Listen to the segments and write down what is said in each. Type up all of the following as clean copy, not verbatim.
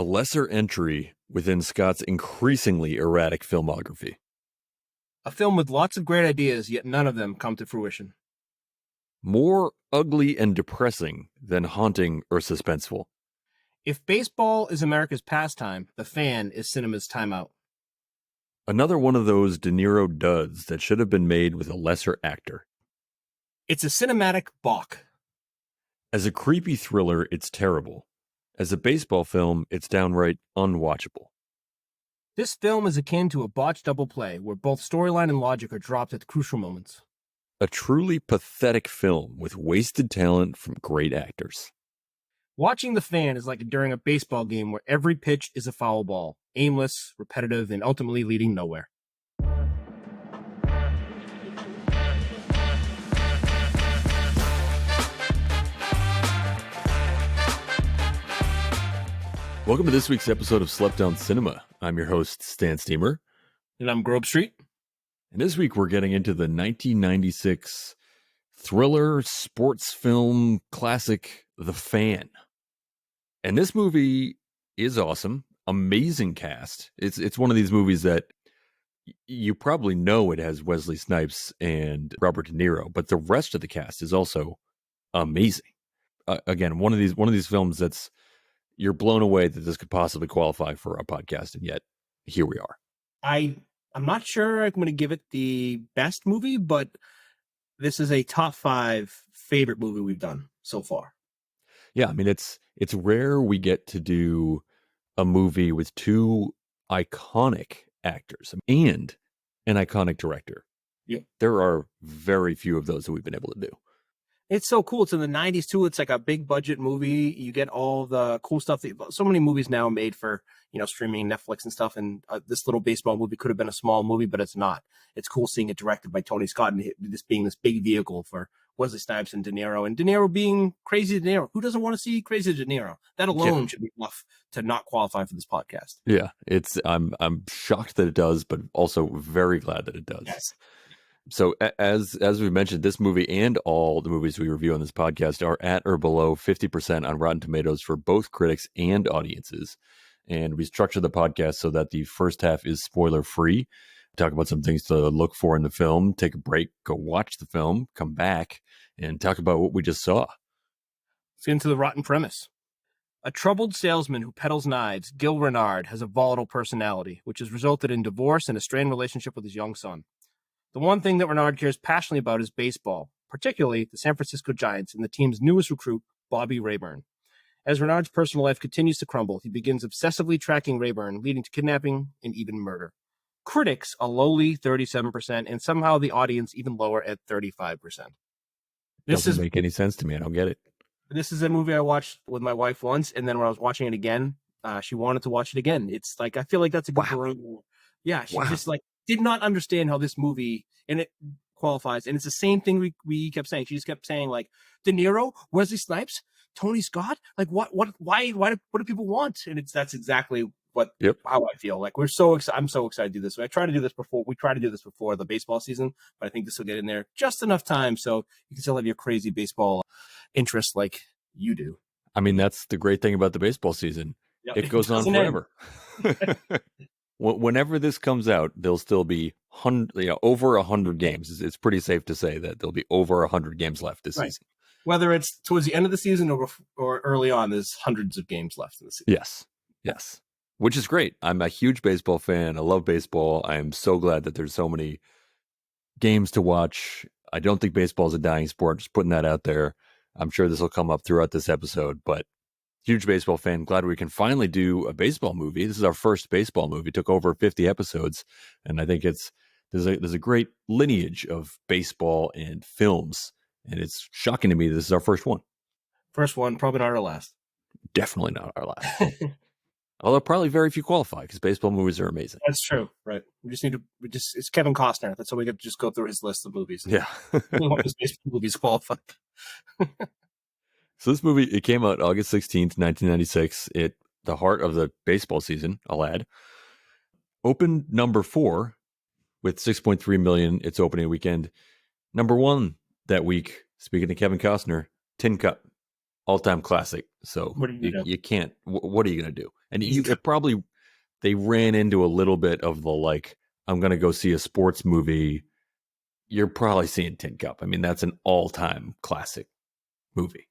a lesser entry within Scott's increasingly erratic filmography. A film with lots of great ideas, yet none of them come to fruition. More ugly and depressing than haunting or suspenseful. If baseball is America's pastime, The Fan is cinema's timeout. Another one of those De Niro duds that should have been made with a lesser actor. It's a cinematic balk. As a creepy thriller, it's terrible. As a baseball film, it's downright unwatchable. This film is akin to a botched double play where both storyline and logic are dropped at crucial moments. A truly pathetic film with wasted talent from great actors. Watching The Fan is like during a baseball game where every pitch is a foul ball, aimless, repetitive, and ultimately leading nowhere. Welcome to this week's episode of Slept Down Cinema. I'm your host, Stan Steamer. And I'm Grove Street. And this week we're getting into the 1996 thriller sports film classic, The Fan. And this movie is awesome. Amazing cast. It's one of these movies that you probably know it has Wesley Snipes and Robert De Niro, but the rest of the cast is also amazing. Again, one of these films that's you're blown away that this could possibly qualify for a podcast, and yet here we are. I'm not sure I'm going to give it the best movie, but this is a top 5 favorite movie we've done so far. Yeah, I mean, it's rare we get to do a movie with two iconic actors and an iconic director. Yeah. There are very few of those that we've been able to do. It's so cool. It's in the 90s too. It's like a big budget movie. You get all the cool stuff. So many movies now made for, streaming, Netflix and stuff. And this little baseball movie could have been a small movie, but it's not. It's cool seeing it directed by Tony Scott and this being this big vehicle for Wesley Snipes and De Niro. And De Niro being crazy De Niro. Who doesn't want to see crazy De Niro? That alone should be enough to not qualify for this podcast. Yeah, I'm shocked that it does, but also very glad that it does. Yes. So as we mentioned, this movie and all the movies we review on this podcast are at or below 50% on Rotten Tomatoes for both critics and audiences. And we structure the podcast so that the first half is spoiler free. Talk about some things to look for in the film, take a break, go watch the film, come back, and talk about what we just saw. Let's get into the rotten premise. A troubled salesman who peddles knives, Gil Renard, has a volatile personality, which has resulted in divorce and a strained relationship with his young son. The one thing that Renard cares passionately about is baseball, particularly the San Francisco Giants and the team's newest recruit, Bobby Rayburn. As Renard's personal life continues to crumble, he begins obsessively tracking Rayburn, leading to kidnapping and even murder. Critics a lowly 37%, and somehow the audience even lower at 35%. This doesn't make any sense to me. I don't get it. This is a movie I watched with my wife once, and then when I was watching it again, she wanted to watch it again. It's like, I feel like that's a good rule. Yeah, she just did not understand how this movie, and it qualifies. And it's the same thing we kept saying. She just kept saying, like, De Niro, Wesley Snipes, Tony Scott, like why do people want? And that's exactly how I feel. Like, I'm so excited to do this. So we try to do this before the baseball season, but I think this will get in there just enough time so you can still have your crazy baseball interest like you do. I mean, that's the great thing about the baseball season. Yep. It goes on forever. Whenever this comes out, there'll still be over 100 games. It's pretty safe to say that there'll be over 100 games left this season. Whether it's towards the end of the season or early on, there's hundreds of games left in the season. Yes, which is great. I'm a huge baseball fan. I love baseball. I am so glad that there's so many games to watch. I don't think baseball is a dying sport. Just putting that out there. I'm sure this will come up throughout this episode, but huge baseball fan. Glad we can finally do a baseball movie. This is our first baseball movie. It took over 50 episodes, and I think there's a great lineage of baseball and films, and it's shocking to me this is our first one. First one, probably not our last. Definitely not our last. Although probably very few qualify because baseball movies are amazing. That's true, right? It's Kevin Costner. That's how we get to just go through his list of movies. Yeah. We want his baseball movies qualify. So this movie, it came out August 16th, 1996. The heart of the baseball season, I'll add. Opened number 4 with 6.3 million its opening weekend. Number 1 that week, speaking of Kevin Costner, Tin Cup. all-time classic. So What are you gonna do? you can't. What are you gonna do? And it probably they ran into a little bit of the like, I'm gonna go see a sports movie. You're probably seeing Tin Cup. I mean, that's an all-time classic movie.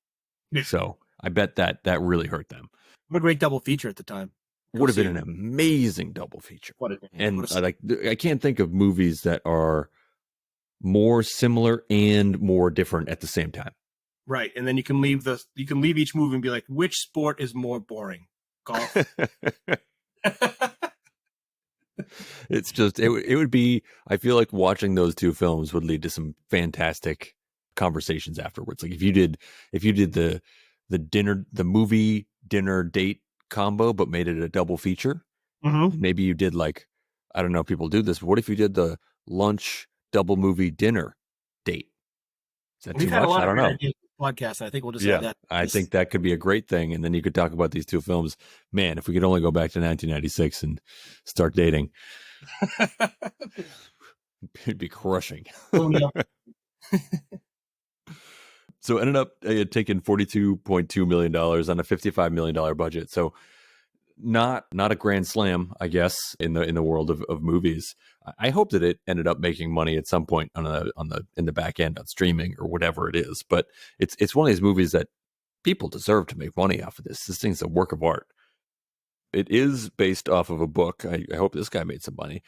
Yeah. So I bet that really hurt them. What a great double feature at the time. Would have been an amazing double feature. I can't think of movies that are more similar and more different at the same time. Right, and then you can leave each movie and be like, which sport is more boring? Golf. It's just it would be. I feel like watching those two films would lead to some fantastic conversations afterwards. Like if you did the movie dinner date combo, but made it a double feature. Mm-hmm. Maybe you did like, I don't know if people do this, but what if you did the lunch double movie dinner date? Is that too much? I don't know. Podcast. I think we'll just have that. I think that could be a great thing, and then you could talk about these two films. Man, if we could only go back to 1996 and start dating, it'd be crushing. Oh, yeah. So it ended up taking $42.2 million on a $55 million budget. So not a grand slam, I guess, in the world of movies. I hope that it ended up making money at some point in the back end on streaming or whatever it is. But it's one of these movies that people deserve to make money off of this. This thing's a work of art. It is based off of a book. I hope this guy made some money.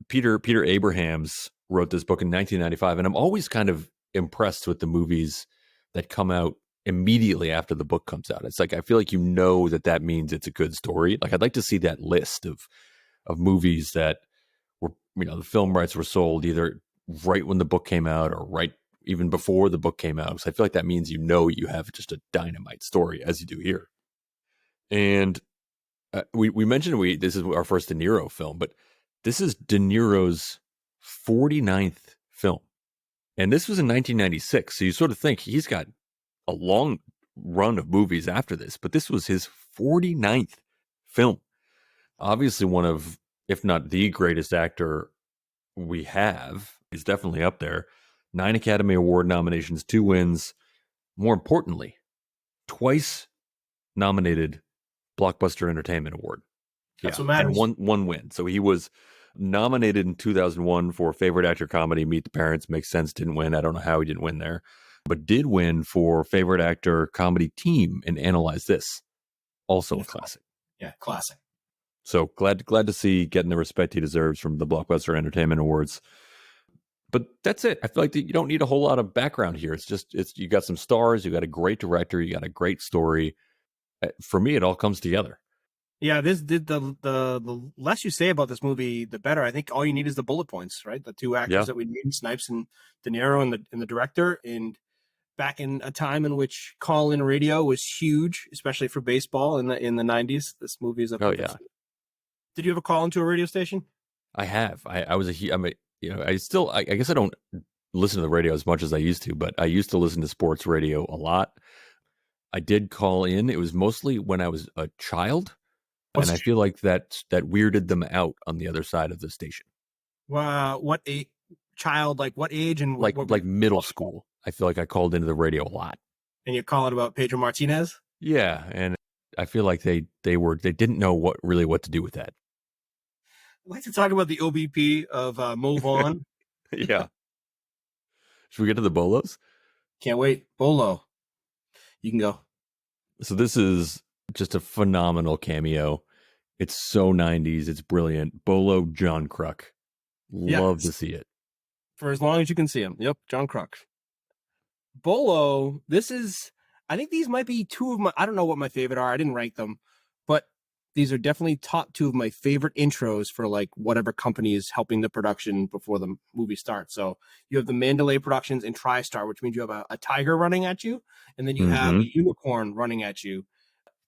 Peter Abrahams wrote this book in 1995, and I'm always kind of impressed with the movies that come out immediately after the book comes out. It's like I feel like that means it's a good story. Like I'd like to see that list of movies that were, the film rights were sold either right when the book came out or right even before the book came out. So I feel like that means you have just a dynamite story, as you do here. And we mentioned this is our first De Niro film, but this is De Niro's 49th film. And this was in 1996. So you sort of think he's got a long run of movies after this, but this was his 49th film. Obviously one of, if not the greatest actor we have. He's definitely up there. 9 Academy Award nominations, 2 wins. More importantly, twice nominated Blockbuster Entertainment Award. That's what matters. And one win. So he was nominated in 2001 for Favorite Actor Comedy, Meet the Parents. Makes sense, didn't win. I don't know how he didn't win there. But did win for Favorite Actor Comedy Team in Analyze This. Also a classic. Yeah, classic. So glad to see getting the respect he deserves from the Blockbuster Entertainment Awards. But that's it. I feel like you don't need a whole lot of background here. It's you got some stars, you got a great director, you got a great story. For me, it all comes together. Yeah, the less you say about this movie, the better. I think all you need is the bullet points, right? The two actors that we named, Snipes and De Niro, and the director. And back in a time in which call-in radio was huge, especially for baseball in the 90s, this movie is a Did you ever call into a radio station? I have. I guess I don't listen to the radio as much as I used to, but I used to listen to sports radio a lot. I did call in. It was mostly when I was a child. And I feel like that weirded them out on the other side of the station. What a child, like what age and like middle school. I feel like I called into the radio a lot. And you're calling about Pedro Martinez? Yeah, and I feel like they didn't know what to do with that. I'd like to talk about the OBP of Move On. Yeah. Should we get to the BOLOs? Can't wait. BOLO. You can go. So this is just a phenomenal cameo. It's so 90s. It's brilliant. BOLO, John Kruk. Love to see it. For as long as you can see him. Yep, John Kruk. BOLO, I think these might be two of I don't know what my favorite are. I didn't rank them, but these are definitely top 2 of my favorite intros for like whatever company is helping the production before the movie starts. So you have the Mandalay Productions and TriStar, which means you have a tiger running at you, and then you have a unicorn running at you.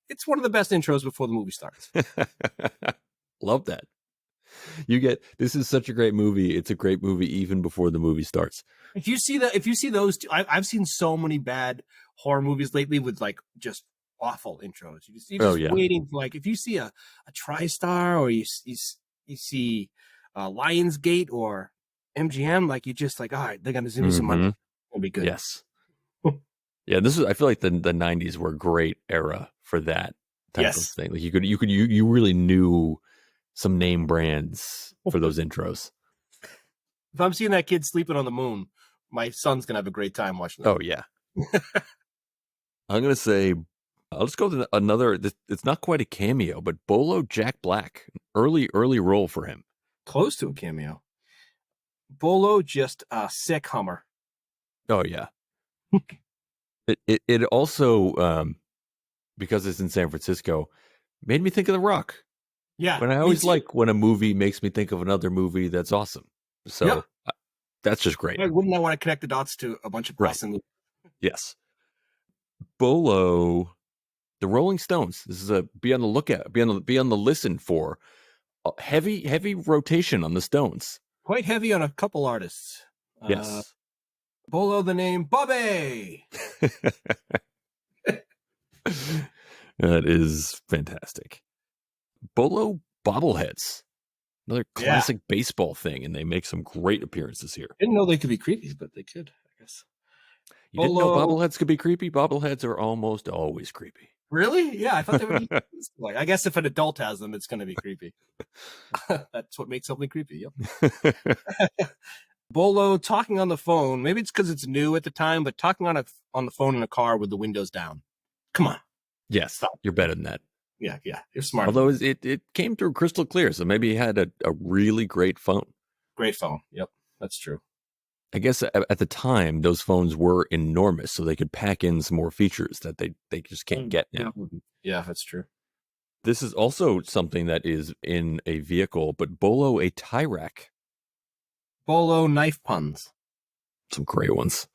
It's one of the best intros before the movie starts. Love that. This is such a great movie. It's a great movie even before the movie starts. If you see those two, I've seen so many bad horror movies lately with like just awful intros. You're just waiting for, like, if you see a TriStar or you see Lionsgate or MGM, like you just like, all right, they're gonna zoom some money. It'll be good. Yes. Yeah, I feel like the 90s were a great era for that type of Yes. thing. Like you really knew some name brands for those intros. If I'm seeing that kid sleeping on the moon, my son's gonna have a great time watching that. Oh yeah. I'm gonna say I'll just go with another. It's not quite a cameo, but Bolo Jack Black, early role for him. Close to a cameo. Bolo, just a sick Hummer. Oh yeah. It also because it's in San Francisco made me think of The Rock. Yeah, When I always like when a movie makes me think of another movie that's awesome. So yep. That's just great. Why wouldn't I want to connect the dots to a bunch of awesome movies? Yes. Bolo, the Rolling Stones. This is a be on the lookout, be on the listen for heavy rotation on the Stones. Quite heavy on a couple artists. Yes. Bolo, the name Bobby. That is fantastic. Bolo bobbleheads, another classic baseball thing, and they make some great appearances here. Didn't know they could be creepy, but they could, I guess. You didn't know bobbleheads could be creepy? Bobbleheads are almost always creepy. Really? Yeah, I thought they would be. Like, I guess if an adult has them, it's going to be creepy. That's what makes something creepy. Yep. Bolo talking on the phone. Maybe it's because it's new at the time, but talking on the phone in a car with the windows down. Come on. Yes, stop. You're better than that. Yeah, you're smart. Although it came through crystal clear, so maybe he had a really great phone. Great phone. Yep, that's true. I guess at the time, those phones were enormous, so they could pack in some more features that they just can't get now. Yeah, that's true. This is also something that is in a vehicle, but Bolo a tie rack. Bolo knife puns. Some great ones.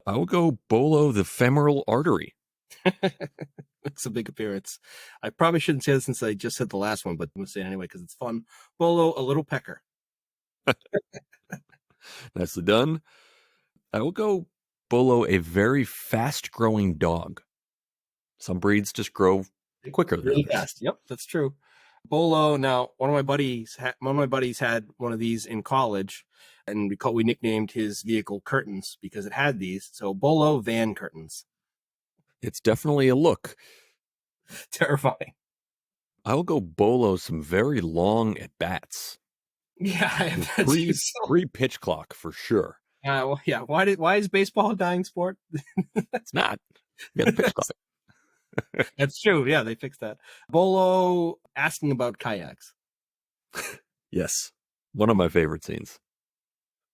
I will go Bolo the femoral artery. It's a big appearance. I probably shouldn't say this since I just said the last one, but I'm going to say it anyway because it's fun. Bolo, a little pecker. Nicely done. I will go Bolo, a very fast-growing dog. Some breeds just grow quicker than really others. Fast. Yep, that's true. Bolo. Now, one of my buddies had one of these in college, and we nicknamed his vehicle Curtains because it had these. So Bolo van curtains. It's definitely a look. Terrifying. I will go Bolo some very long at bats. Yeah, pre pitch clock for sure. Well, yeah. Why is baseball a dying sport? It's not. You got a pitch clock. That's true. Yeah, they fixed that. Bolo asking about kayaks. Yes, one of my favorite scenes.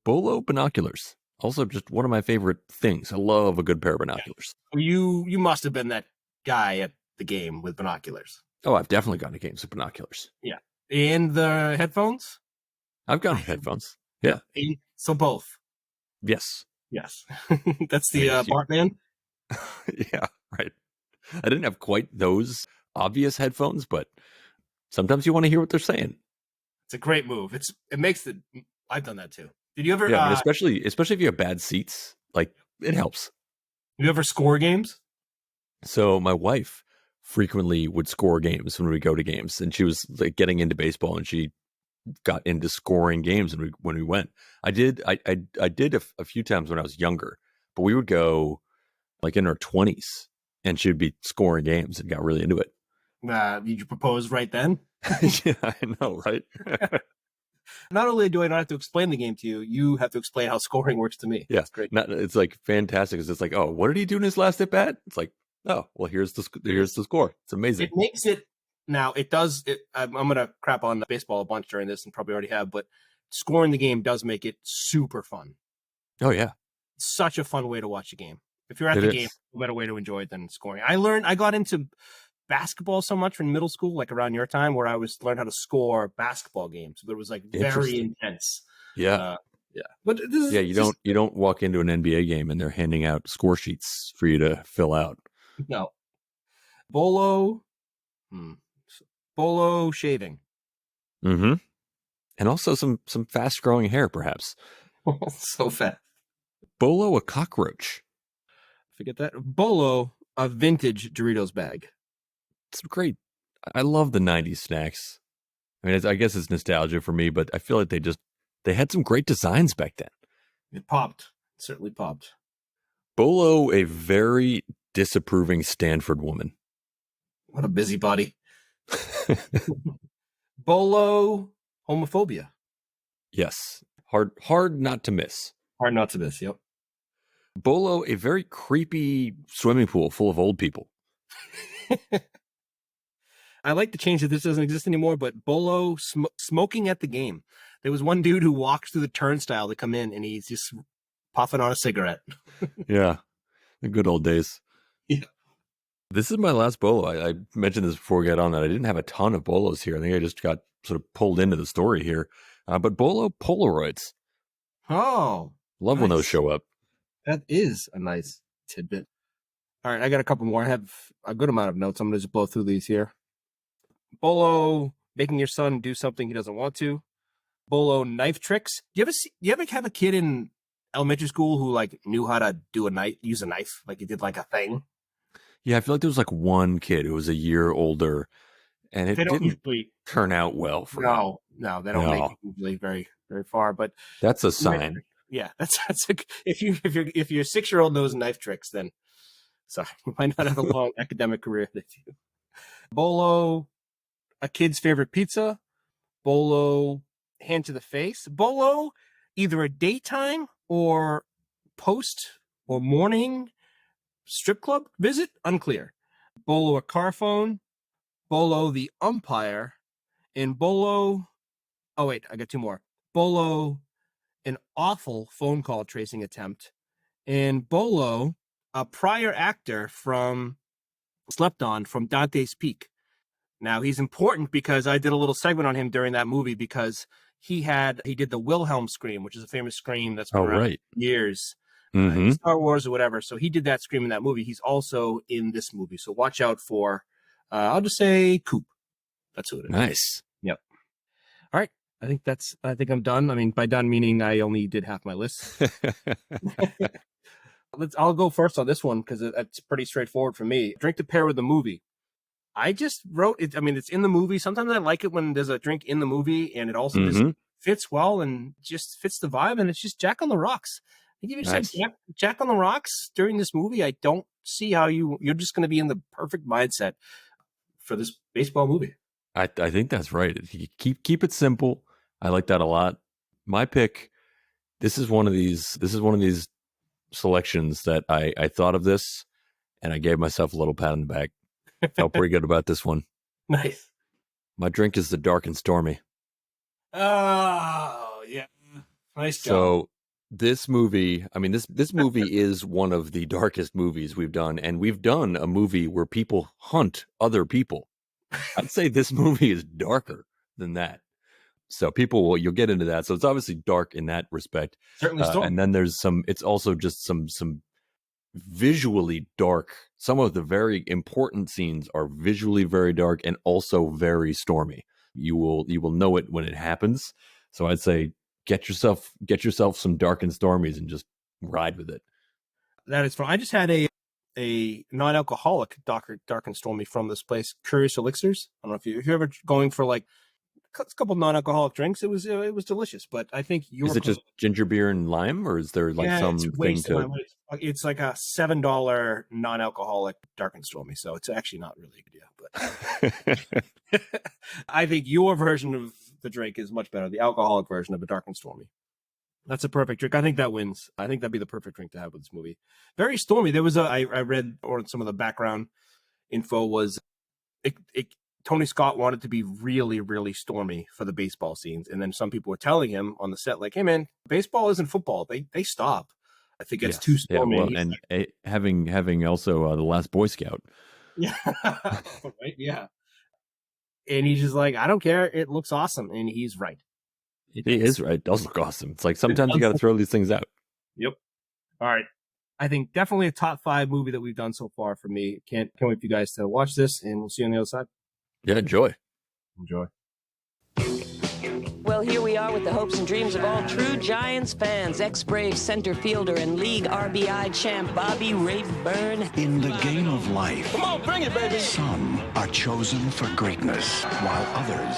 Bolo binoculars. Also, just one of my favorite things. I love a good pair of binoculars. You must have been that guy at the game with binoculars. Oh, I've definitely gone to games with binoculars. Yeah. And the headphones? I've gone to headphones. Yeah. So both. Yes. Yes. That's the Bart man? Yeah, right. I didn't have quite those obvious headphones, but sometimes you want to hear what they're saying. It's a great move. I've done that too. Did you ever? Yeah, I mean, especially if you have bad seats, like it helps. You ever score games? So my wife frequently would score games when we go to games, and she was like getting into baseball, and she got into scoring games when we went. I did a few times when I was younger, but we would go like in our 20s, and she'd be scoring games and got really into it. Did you propose right then? Yeah, I know, right? Not only do I not have to explain the game to you, you have to explain how scoring works to me. Yeah, great. It's like fantastic. It's just like, oh, what did he do in his last at bat? It's like, oh, well, here's the score. It's amazing. It makes it now. It does. I'm gonna crap on baseball a bunch during this, and probably already have. But scoring the game does make it super fun. Oh yeah, such a fun way to watch a game. If you're at the game, no better way to enjoy it than scoring. I got into basketball so much in middle school, like around your time, where I learned how to score basketball games, but it was like very intense. Yeah. Yeah. But you don't walk into an NBA game and they're handing out score sheets for you to fill out. No. Bolo shaving. Mm-hmm. And also some fast growing hair, perhaps. So fast. Bolo a cockroach. Forget that. Bolo a vintage Doritos bag. It's great. I love the 90s snacks. I mean, I guess it's nostalgia for me, but I feel like they had some great designs back then. It popped. It certainly popped. Bolo, a very disapproving Stanford woman. What a busybody. Bolo, homophobia. Yes. Hard not to miss. Hard not to miss, yep. Bolo, a very creepy swimming pool full of old people. I like to change that this doesn't exist anymore, but Bolo smoking at the game. There was one dude who walks through the turnstile to come in, and he's just puffing on a cigarette. Yeah, the good old days. Yeah. This is my last Bolo. I mentioned this before we got on that I didn't have a ton of Bolos here. I think I just got sort of pulled into the story here. But Bolo Polaroids. Oh. Love nice. when those show up. That is a nice tidbit. All right, I got a couple more. I have a good amount of notes. I'm going to just blow through these here. Bolo making your son do something he doesn't want to. Bolo knife tricks. Do you ever have a kid in elementary school who like knew how to use a knife? Like he did like a thing? Yeah, I feel like there was like one kid who was a year older, and it didn't usually turn out well for him. No, they don't make it usually very, very far. But that's a sign. Yeah, that's if your 6-year-old knows knife tricks, then sorry, you might not have a long academic career with you. Bolo, a kid's favorite pizza. Bolo, hand to the face. Bolo, either a daytime or post or morning strip club visit, unclear. Bolo, a car phone. Bolo, the umpire. And Bolo, oh wait, I got two more. Bolo, an awful phone call tracing attempt. And Bolo, a prior actor from Slept On from Dante's Peak. Now he's important because I did a little segment on him during that movie because he did the Wilhelm scream, which is a famous scream that's been around for years. In Star Wars or whatever. So he did that scream in that movie. He's also in this movie. So watch out for, I'll just say Coop. That's who it is. Nice. Yep. All right. I think I'm done. I mean, by done meaning I only did half my list. I'll go first on this one because it's pretty straightforward for me. Drink to pair with the movie. I just wrote it. I mean, it's in the movie. Sometimes I like it when there's a drink in the movie and it also just fits well and just fits the vibe. And it's just Jack on the Rocks. I think if you said Jack on the Rocks during this movie, I don't see how you're just going to be in the perfect mindset for this baseball movie. I think that's right. You keep it simple. I like that a lot. My pick. This is one of these selections that I thought of this, and I gave myself a little pat on the back. Felt pretty good about this one. Nice. My drink is the Dark and Stormy. Oh yeah, nice job. So this movie, I mean this movie is one of the darkest movies we've done, and we've done a movie where people hunt other people. I'd say this movie is darker than that. So you'll get into that. So it's obviously dark in that respect. Certainly so. And then it's also just some visually dark. Some of the very important scenes are visually very dark and also very stormy. You will know it when it happens. So I'd say get yourself some Dark and Stormies and just ride with it. That is fun. I just had a non-alcoholic dark and stormy from this place, Curious Elixirs. I don't know if you're ever going for like a couple non-alcoholic drinks. It was delicious, but I think is it just ginger beer and lime, or is there like something to? It's like a $7 non-alcoholic dark and stormy, so it's actually not really a good deal. But I think your version of the drink is much better. The alcoholic version of a dark and stormy. That's a perfect drink. I think that wins. I think that'd be the perfect drink to have with this movie. Very stormy. There was I read, or some of the background info was Tony Scott wanted to be really, really stormy for the baseball scenes. And then some people were telling him on the set, like, hey, man, baseball isn't football. They stop. I think it's too stormy. Yeah, well, and having also the Last Boy Scout. Yeah. Right? Yeah. And he's just like, I don't care. It looks awesome. And he's right. He is right. It does look awesome. It's like sometimes you got to throw these things out. Yep. All right. I think definitely a top 5 movie that we've done so far for me. Can't wait for you guys to watch this, and we'll see you on the other side. Yeah, enjoy. Enjoy. Well, here we are with the hopes and dreams of all true Giants fans. Ex-Brave center fielder and league RBI champ Bobby Rayburn. In the game of life, come on, bring it, baby. Some are chosen for greatness, while others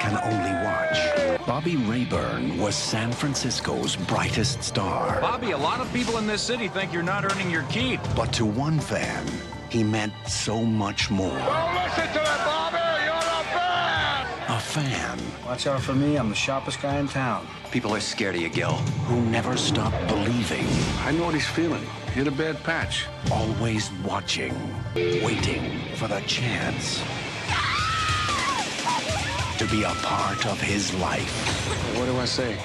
can only watch. Bobby Rayburn was San Francisco's brightest star. Bobby, a lot of people in this city think you're not earning your keep. But to one fan, he meant so much more. Don't listen to it, Bobby! You're a fan! A fan. Watch out for me, I'm the sharpest guy in town. People are scared of you, Gil. Who never stopped believing. I know what he's feeling. He had a bad patch. Always watching, waiting for the chance to be a part of his life. What do I say?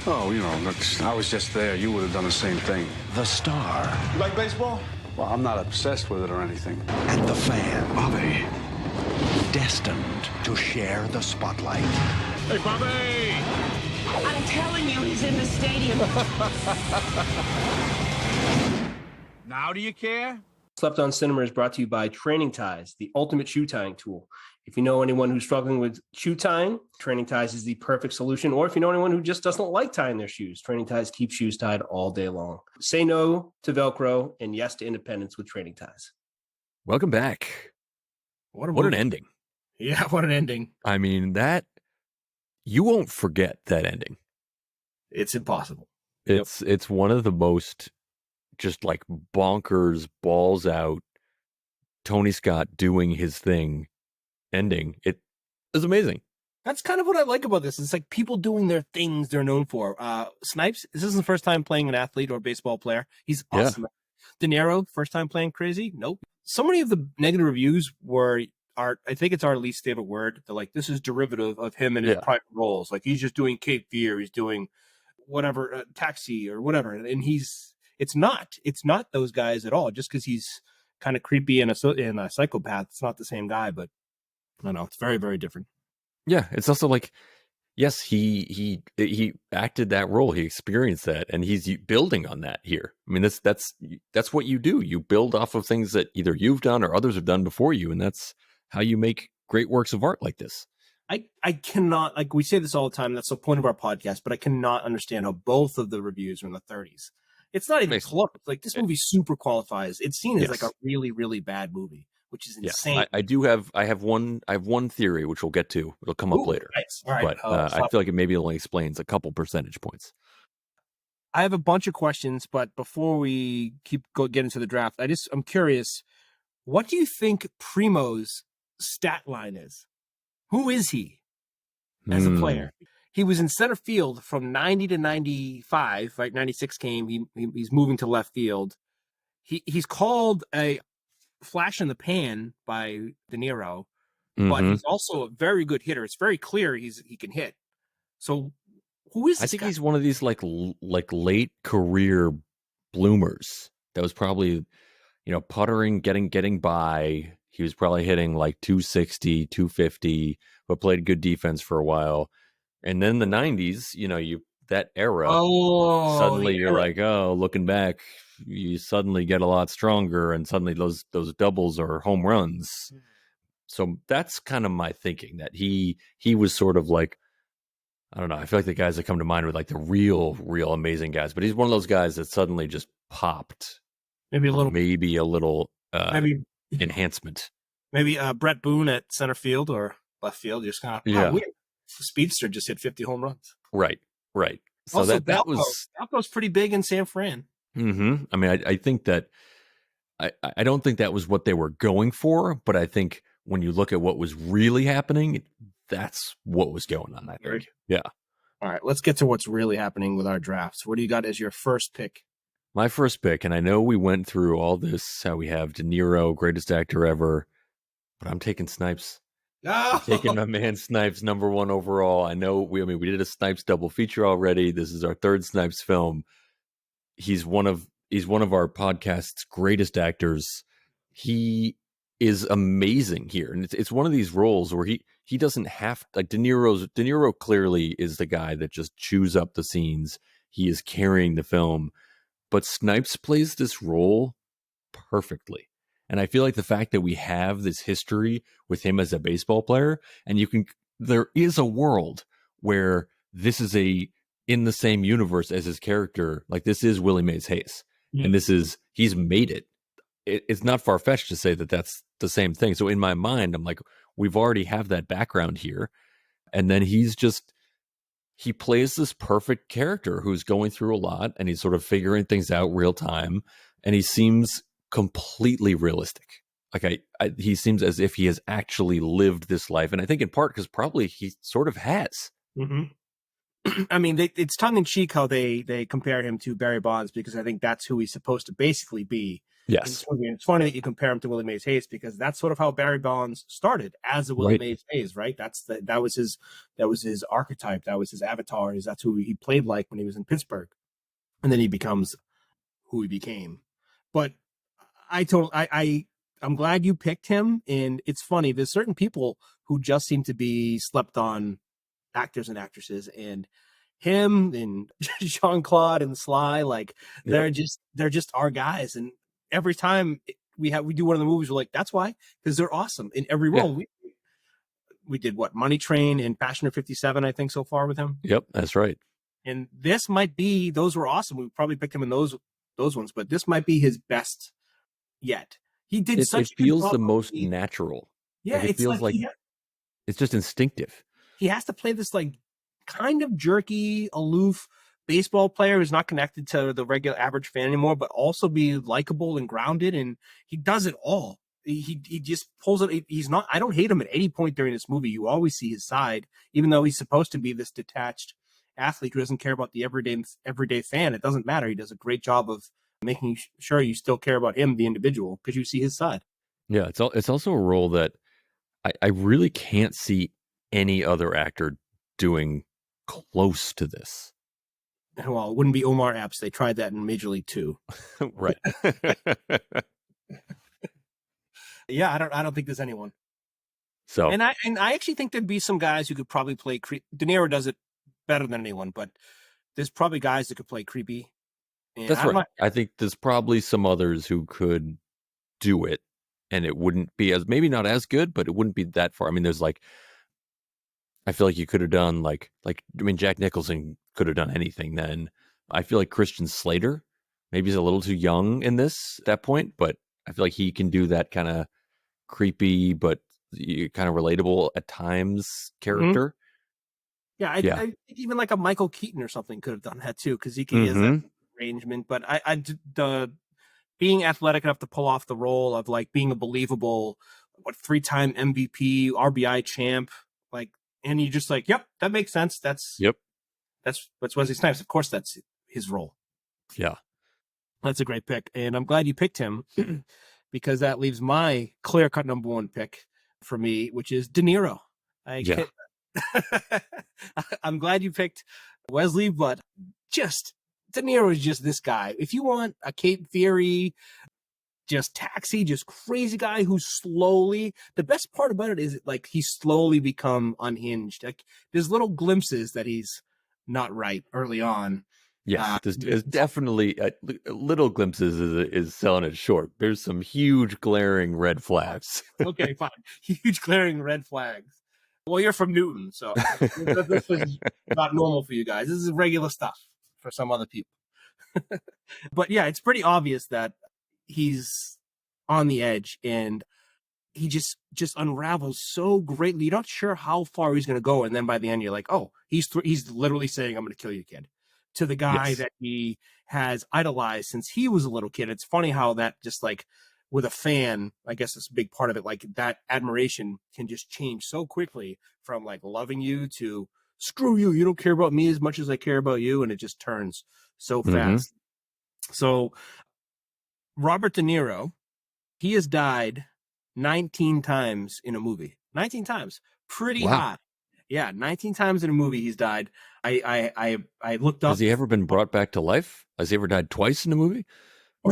Oh, you know, look, I was just there. You would have done the same thing. The star. You like baseball? Well, I'm not obsessed with it or anything. And the fan. Bobby. Destined to share the spotlight. Hey, Bobby! I'm telling you, he's in the stadium. Now do you care? Slept On Cinema is brought to you by Training Ties, the ultimate shoe tying tool. If you know anyone who's struggling with shoe tying, Training Ties is the perfect solution. Or if you know anyone who just doesn't like tying their shoes, Training Ties keep shoes tied all day long. Say no to Velcro and yes to independence with Training Ties. Welcome back. What an ending. Yeah, what an ending. I mean, that you won't forget that ending. It's impossible. It's one of the most just like bonkers, balls out, Tony Scott doing his thing ending. It is amazing. That's kind of what I like about this. It's like people doing their things they're known for. Snipes, this isn't the first time playing an athlete or baseball player. He's awesome. Yeah. Niro, first time playing crazy? Nope. So many of the negative reviews are, I think it's our least favorite word. They're like, this is derivative of him and his private roles. Like he's just doing Cape Fear. He's doing whatever, Taxi or whatever. And it's not those guys at all. Just because he's kind of creepy and a psychopath, it's not the same guy, but I don't know. It's very, very different. Yeah. It's also like, yes, he acted that role. He experienced that, and he's building on that here. I mean, that's what you do. You build off of things that either you've done or others have done before you, and that's how you make great works of art like this. I cannot, like we say this all the time, that's the point of our podcast, but I cannot understand how both of the reviews are in the 30s. It's not even close. Like this movie super qualifies. It's seen as like a really, really bad movie, which is insane. I have one theory, which we'll get to. It'll come up later. Nice. All right. But I feel like it maybe only explains a couple percentage points. I have a bunch of questions, but before we get into the draft, I'm curious, what do you think Primo's stat line is? Who is he as a player? He was in center field from 90 to 95, right? 96 came. He's moving to left field. He's called a flash in the pan by Niro, but he's also a very good hitter. It's very clear he can hit. So who is this guy? He's one of these like late career bloomers that was probably, puttering, getting by. He was probably hitting like 260, 250, but played good defense for a while. And then the 90s, that era, suddenly you're like, looking back, you suddenly get a lot stronger, and suddenly those doubles are home runs. So that's kind of my thinking, that he was sort of like, I don't know, I feel like the guys that come to mind were like the real amazing guys, but he's one of those guys that suddenly just popped. Maybe a little enhancement. Maybe Brett Boone at center field or left field. Just kind of weird. Speedster just hit 50 home runs. Right. So also, that was Balco's pretty big in San Fran. Mm-hmm. I mean, I think that I don't think that was what they were going for, but I think when you look at what was really happening, that's what was going on. I think. Right. Yeah. All right, let's get to what's really happening with our drafts. What do you got as your first pick? My first pick, and I know we went through all this, how we have De Niro, greatest actor ever, but I'm taking Snipes. I'm taking my man Snipes, number one overall. I know we did a Snipes double feature already. This is our third Snipes film. He's one of our podcast's greatest actors. He is amazing here, and it's one of these roles where he doesn't have, like, De Niro clearly is the guy that just chews up the scenes. He is carrying the film, but Snipes plays this role perfectly. And I feel like the fact that we have this history with him as a baseball player, and there is a world where this is in the same universe as his character. Like, this is Willie Mays Hayes, and he's made it. It's not far-fetched to say that that's the same thing. So in my mind, I'm like, we've already have that background here. And then he plays this perfect character who's going through a lot, and he's sort of figuring things out real time, and he seems completely realistic. Like he seems as if he has actually lived this life. And I think in part because probably he sort of has. I mean, it's tongue-in-cheek how they compare him to Barry Bonds, because I think that's who he's supposed to basically be. Yes. It's funny that you compare him to Willie Mays Hayes, because that's sort of how Barry Bonds started, as a Willie Mays Hayes, right? That was his archetype, that was his avatar, that's who he played like when he was in Pittsburgh, and then he becomes who he became. But I'm glad you picked him, and it's funny. There's certain people who just seem to be slept on actors and actresses, and him and Jean-Claude and Sly, like they're just our guys. And every time we do one of the movies, we're like, that's why, because they're awesome in every role. We did what, Money Train and Passenger 57, I think, so far with him. Yep, that's right. And this might be, those were awesome. We probably picked him in those ones, but this might be his best yet. He did it feels the most natural. Yeah, it feels like it's just instinctive. He has to play this like kind of jerky, aloof baseball player who's not connected to the regular average fan anymore, but also be likable and grounded. And he does it all. He just pulls it. He's not, I don't hate him at any point during this movie. You always see his side, even though he's supposed to be this detached athlete who doesn't care about the everyday fan. It doesn't matter. He does a great job of making sure you still care about him, the individual, because you see his side. Yeah, it's also a role that I really can't see any other actor doing close to this. Well, it wouldn't be Omar Epps. They tried that in Major League 2. Right. Yeah, I don't think there's anyone. So, and I actually think there'd be some guys who could probably play De Niro does it better than anyone, but there's probably guys that could play creepy. And that's right. I think there's probably some others who could do it, and it wouldn't be maybe not as good, but it wouldn't be that far. I mean, there's like, I feel like you could have done Jack Nicholson could have done anything then. I feel like Christian Slater, maybe he's a little too young in this at that point, but I feel like he can do that kind of creepy, but kind of relatable at times character. Yeah, I think even like a Michael Keaton or something could have done that too, because he has that arrangement. But the being athletic enough to pull off the role of like being a believable, 3-time MVP, RBI champ, like, and you just like, yep, that makes sense. That's Wesley Snipes. Of course, that's his role. Yeah, that's a great pick, and I'm glad you picked him because that leaves my clear-cut number one pick for me, which is De Niro. I'm glad you picked Wesley, but just De Niro is just this guy. If you want a Cape Feary, just taxi, just crazy guy who's slowly, the best part about it is like he's slowly become unhinged. Like there's little glimpses that he's not right early on. Yes, there's definitely little glimpses is selling it short. There's some huge glaring red flags. Okay, fine. Huge glaring red flags. Well, you're from Newton, so this is not normal for you guys. This is regular stuff for some other people. But yeah, it's pretty obvious that he's on the edge, and he just unravels so greatly. You're not sure how far he's going to go, and then by the end, you're like, oh, he's literally saying, "I'm going to kill you, kid," to the guy that he has idolized since he was a little kid. It's funny how that just like with a fan, I guess it's a big part of it. Like that admiration can just change so quickly from like loving you to screw you. You don't care about me as much as I care about you. And it just turns so fast. So Robert De Niro, he has died 19 times in a movie. 19 times. Pretty hot. Yeah, 19 times in a movie he's died. I looked up. Has he ever been brought back to life? Has he ever died twice in a movie? I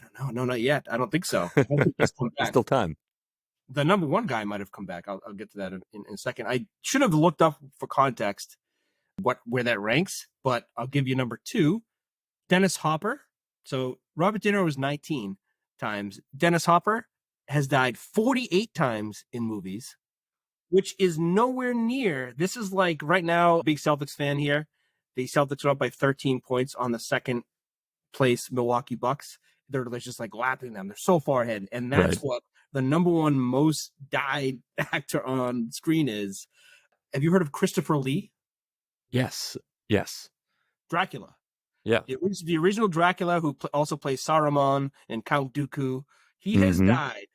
don't know. No, not yet. I don't think so. I don't think he's come back. Still time. The number one guy might have come back. I'll get to that in a second. I should have looked up for context where that ranks, but I'll give you number 2, Dennis Hopper. So Robert De Niro was 19 times. Dennis Hopper has died 48 times in movies. which is nowhere near. This is like right now, big Celtics fan here. The Celtics are up by 13 points on the second place Milwaukee Bucks. They're just like lapping them. They're so far ahead. And that's what the number one most dyed actor on screen is. Have you heard of Christopher Lee? Yes. Dracula. Yeah. The original Dracula, who also plays Saruman and Count Dooku. He has died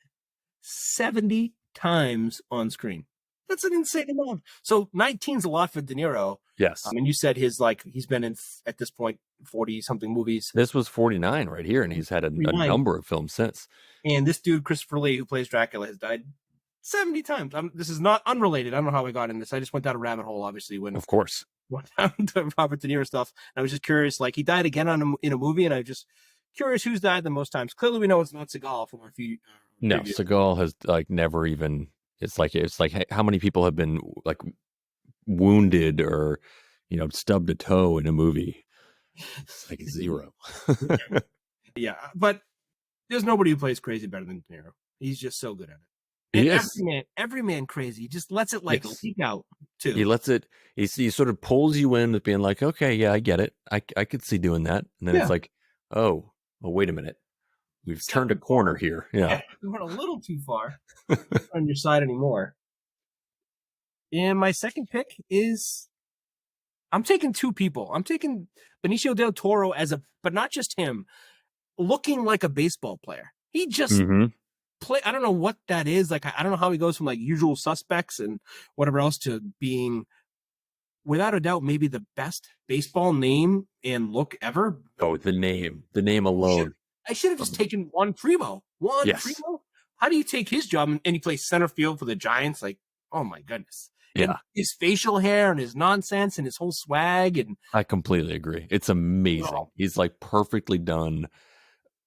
70 times on screen. That's an insane amount. So 19's a lot for De Niro. Yes. And you said he's been in, at this point, 40 something movies. This was 49 right here, and he's had a number of films since. And this dude, Christopher Lee, who plays Dracula, has died 70 times. This is not unrelated. I don't know how I got in this. I just went down a rabbit hole, obviously, when of course went down to Robert De Niro stuff. And I was just curious, like he died again in a movie, and I was just curious who's died the most times. Clearly, we know it's not Seagal from our few. No, Seagal has like never even. It's like how many people have been like wounded or stubbed a toe in a movie? It's like zero. Yeah, but there's nobody who plays crazy better than De Niro. He's just so good at it. And every man crazy. He just lets it leak out too. He lets it. He sort of pulls you in with being like, okay, yeah, I get it. I could see doing that, and then it's like, oh, wait a minute. We've turned a corner here. Yeah. We went a little too far on your side anymore. And my second pick is I'm taking two people. I'm taking Benicio del Toro but not just him, looking like a baseball player. He just I don't know what that is. Like, I don't know how he goes from like Usual Suspects and whatever else to being, without a doubt, maybe the best baseball name and look ever. Oh, the name alone. I should have just taken Juan Primo. Primo? How do you take his job and he plays center field for the Giants? Like, oh my goodness. Yeah. And his facial hair and his nonsense and his whole swag. And I completely agree. It's amazing. Oh. He's like perfectly done.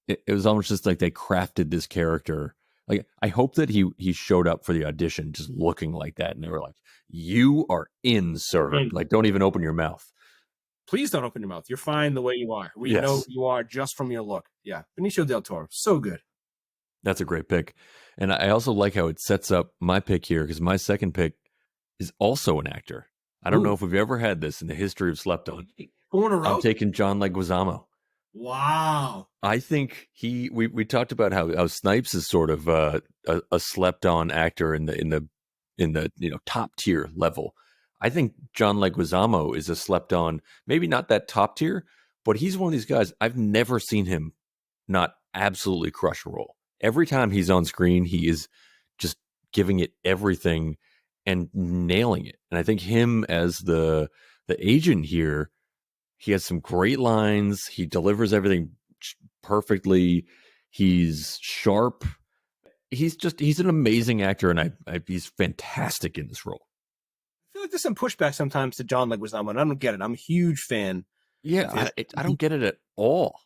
It was almost just like they crafted this character. Like, I hope that he showed up for the audition just looking like that. And they were like, you are in, sir. Like, don't even open your mouth. Please don't open your mouth. You're fine the way you are. We know you are just from your look. Yeah. Benicio del Toro. So good. That's a great pick. And I also like how it sets up my pick here, because my second pick is also an actor. I don't know if we've ever had this in the history of Slept On. I'm taking John Leguizamo. Wow. I think we talked about how Snipes is sort of a slept on actor in the top tier level. I think John Leguizamo is a slept on, maybe not that top tier, but he's one of these guys. I've never seen him not absolutely crush a role. Every time he's on screen, he is just giving it everything and nailing it. And I think him as the agent here, he has some great lines. He delivers everything perfectly. He's sharp. He's an amazing actor, and he's fantastic in this role. I feel like there's some pushback sometimes to John Leguizamo, and I don't get it. I'm a huge fan. Yeah, I don't get it at all.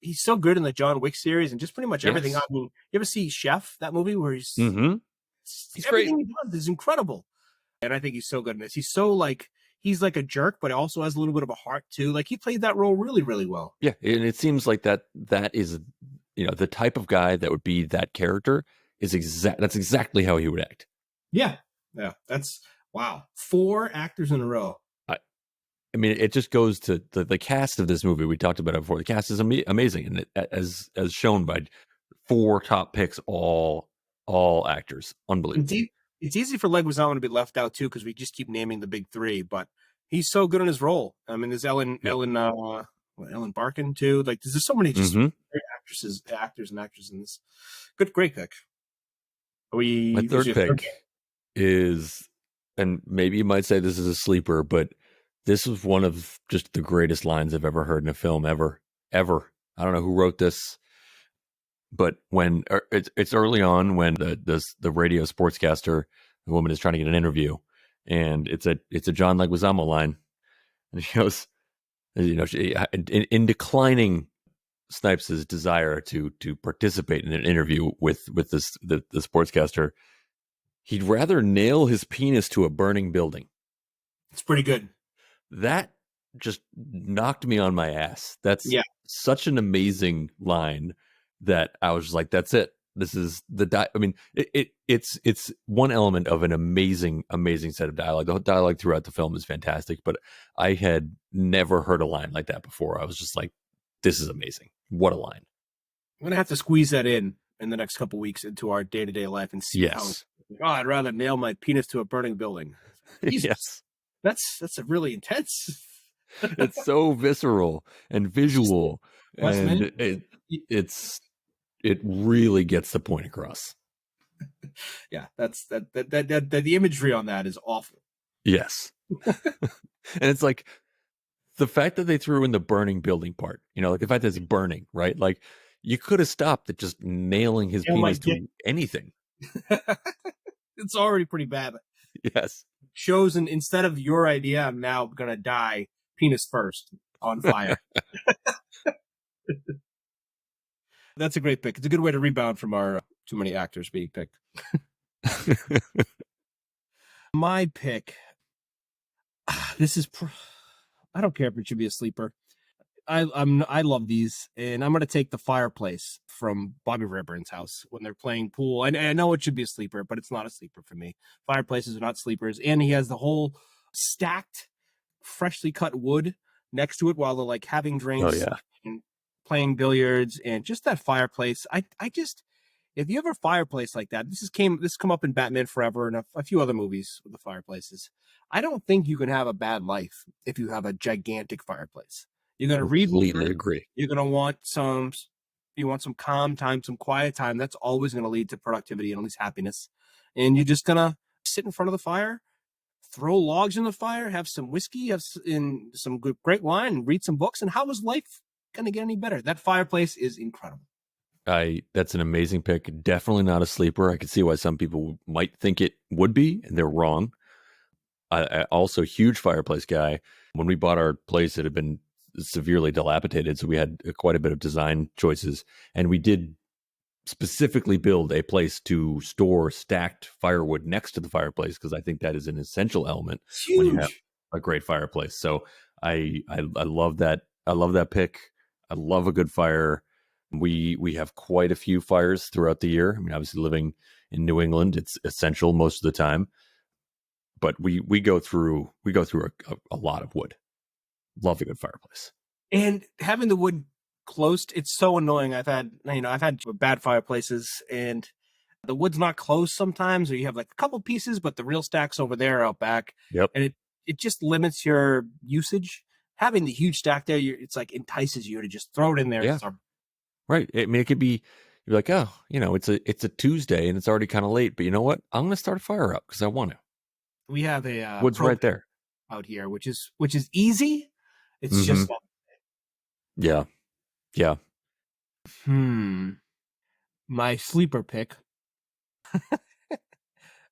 He's so good in the John Wick series and just pretty much everything. I mean, you ever see Chef, that movie where he's everything great. He does is incredible. And I think he's so good in this. He's so he's like a jerk, but he also has a little bit of a heart too. Like, he played that role really, really well. Yeah, and it seems like that is, the type of guy that would be that character is that's exactly how he would act. Yeah. That's wow. 4 actors in a row. I mean, it just goes to the cast of this movie. We talked about it before. The cast is amazing, and as shown by 4 top picks, all actors, unbelievable. It's easy for Leguizamo to be left out too, because we just keep naming the big 3, but he's so good in his role. I mean, there's Ellen Barkin too. Like, there's so many just great actors and actresses in this. Great pick. My third pick is, and maybe you might say this is a sleeper, but this was one of just the greatest lines I've ever heard in a film ever. I don't know who wrote this, but when it's early on when the radio sportscaster, the woman is trying to get an interview, and it's a John Leguizamo line, and she goes, in declining Snipes' desire to participate in an interview with the sportscaster, he'd rather nail his penis to a burning building. It's pretty good. That just knocked me on my ass. That's such an amazing line that I was just like, that's it. This is I mean, it's one element of an amazing set of dialogue. The dialogue throughout the film is fantastic, but I had never heard a line like that before. I was just like, this is amazing. What a line. I'm going to have to squeeze that in the next couple weeks into our day-to-day life and see how. Oh, I'd rather nail my penis to a burning building. Yes. That's a really intense. It's so visceral and visual, and it really gets the point across. Yeah, that's the imagery on that is awful. Yes. And it's like the fact that they threw in the burning building part, like the fact that it's burning, right? Like you could have stopped at just nailing his penis to anything. It's already pretty bad. Yes. Shows, and instead of your idea, I'm now going to die penis first on fire. That's a great pick. It's a good way to rebound from our too many actors being picked. My pick. This is. I don't care if it should be a sleeper. I love these, and I'm going to take The Fireplace from Bobby Rayburn's house when they're playing pool. I know it should be a sleeper, but it's not a sleeper for me. Fireplaces are not sleepers, and he has the whole stacked, freshly cut wood next to it while they're like having drinks and playing billiards, and just that fireplace. I just, if you have a fireplace like that, this come up in Batman Forever and a few other movies with the fireplaces. I don't think you can have a bad life if you have a gigantic fireplace. You're going to read. Completely agree. You're going to want some calm time, some quiet time. That's always going to lead to productivity and at least happiness. And you're just going to sit in front of the fire, throw logs in the fire, have some whiskey, have some great wine, and read some books. And how is life going to get any better? That fireplace is incredible. That's an amazing pick. Definitely not a sleeper. I can see why some people might think it would be, and they're wrong. I also huge fireplace guy. When we bought our place, it had been severely dilapidated, so we had quite a bit of design choices, and we did specifically build a place to store stacked firewood next to the fireplace, because I think that is an essential element when you have a great fireplace. So I love that. I love that pick. I love a good fire. We have quite a few fires throughout the year. I mean, obviously living in New England, it's essential most of the time, but we go through a lot of wood. Love a good fireplace. And having the wood close, it's so annoying. I've had bad fireplaces and the wood's not close sometimes, or you have like a couple pieces, but the real stack's over there out back. Yep. And it just limits your usage. Having the huge stack there, it's like entices you to just throw it in there. Yeah. Right. I mean, it could be, you're like, oh, it's a Tuesday and it's already kind of late, but you know what? I'm going to start a fire up because I want to. We have a wood's right there out here, which is easy. It's just yeah. My sleeper pick.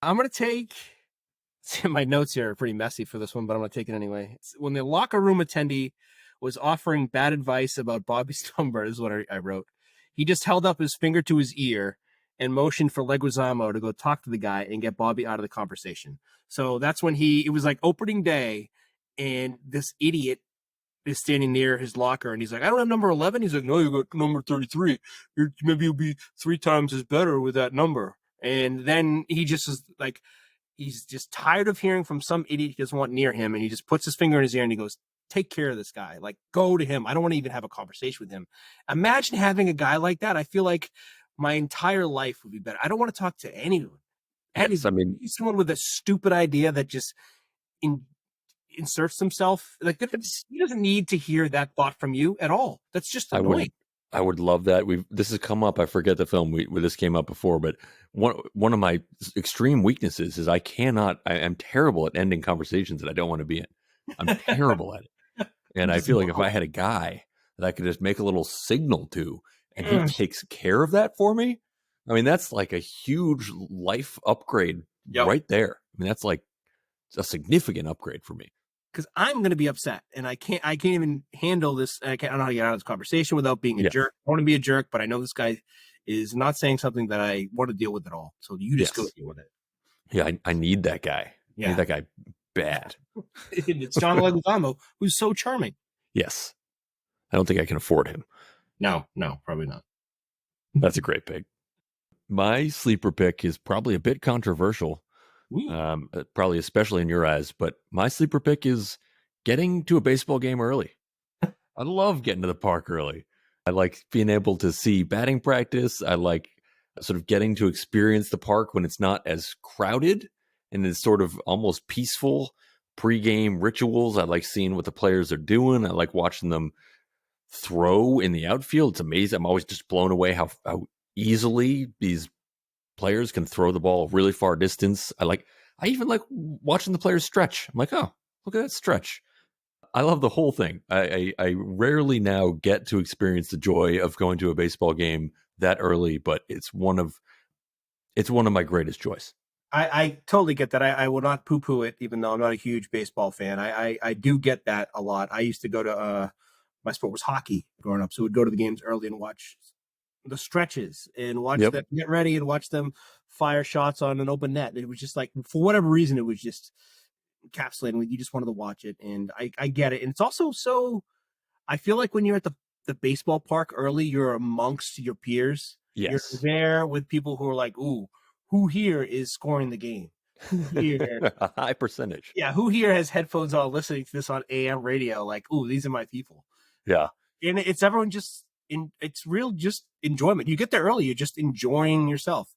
I'm gonna take. My notes here are pretty messy for this one, but I'm gonna take it anyway. When the locker room attendee was offering bad advice about Bobby's number, is what I wrote. He just held up his finger to his ear and motioned for Leguizamo to go talk to the guy and get Bobby out of the conversation. So that's when it was like opening day, and this idiot is standing near his locker, and he's like, I don't have number 11. He's like, no, you got number 33. Maybe you'll be 3 times as better with that number. And then he just is like, he's just tired of hearing from some idiot he doesn't want near him, and he just puts his finger in his ear and he goes, take care of this guy. Like, go to him. I don't want to even have a conversation with him. Imagine having a guy like that. I feel like my entire life would be better. I don't want to talk to anyone. Yes, I mean, he's someone with a stupid idea that just inserts himself. Like, he doesn't need to hear that thought from you at all. That's just annoying. I would love that. This has come up. I forget the film where this came up before, but one of my extreme weaknesses is I am terrible at ending conversations that I don't want to be in. I'm terrible at it. And I feel like if I had a guy that I could just make a little signal to, and he takes care of that for me, I mean, that's like a huge life upgrade right there. I mean, that's like a significant upgrade for me. Because I'm going to be upset, and I can't even handle this. I don't know how to get out of this conversation without being a jerk. I want to be a jerk, but I know this guy is not saying something that I want to deal with at all. So you just go deal with it. Yeah, I need that guy. I need that guy bad. It's John Leguizamo, who's so charming. Yes. I don't think I can afford him. No, probably not. That's a great pick. My sleeper pick is probably a bit controversial, probably especially in your eyes, but my sleeper pick is getting to a baseball game early. I love getting to the park early. I like being able to see batting practice. I like sort of getting to experience the park when it's not as crowded and it's sort of almost peaceful pre-game rituals. I like seeing what the players are doing. I like watching them throw in the outfield. It's amazing. I'm always just blown away how easily these players can throw the ball really far distance. I even like watching the players stretch. I'm like, oh, look at that stretch. I love the whole thing. I rarely now get to experience the joy of going to a baseball game that early, but it's one of my greatest joys. I totally get that. I will not poo-poo it, even though I'm not a huge baseball fan. I do get that a lot. I used to go to my sport was hockey growing up, so we'd go to the games early and watch the stretches and watch them get ready and watch them fire shots on an open net. It was just like, for whatever reason, it was just encapsulating. You just wanted to watch it, and I get it. And it's also so, I feel like when you're at the baseball park early, you're amongst your peers. Yes. You're there with people who are like, ooh, who here is scoring the game? Who here? A high percentage. Yeah, who here has headphones on listening to this on AM radio? Like, ooh, these are my people. Yeah. And it's everyone just it's real just enjoyment. You get there early, you're just enjoying yourself.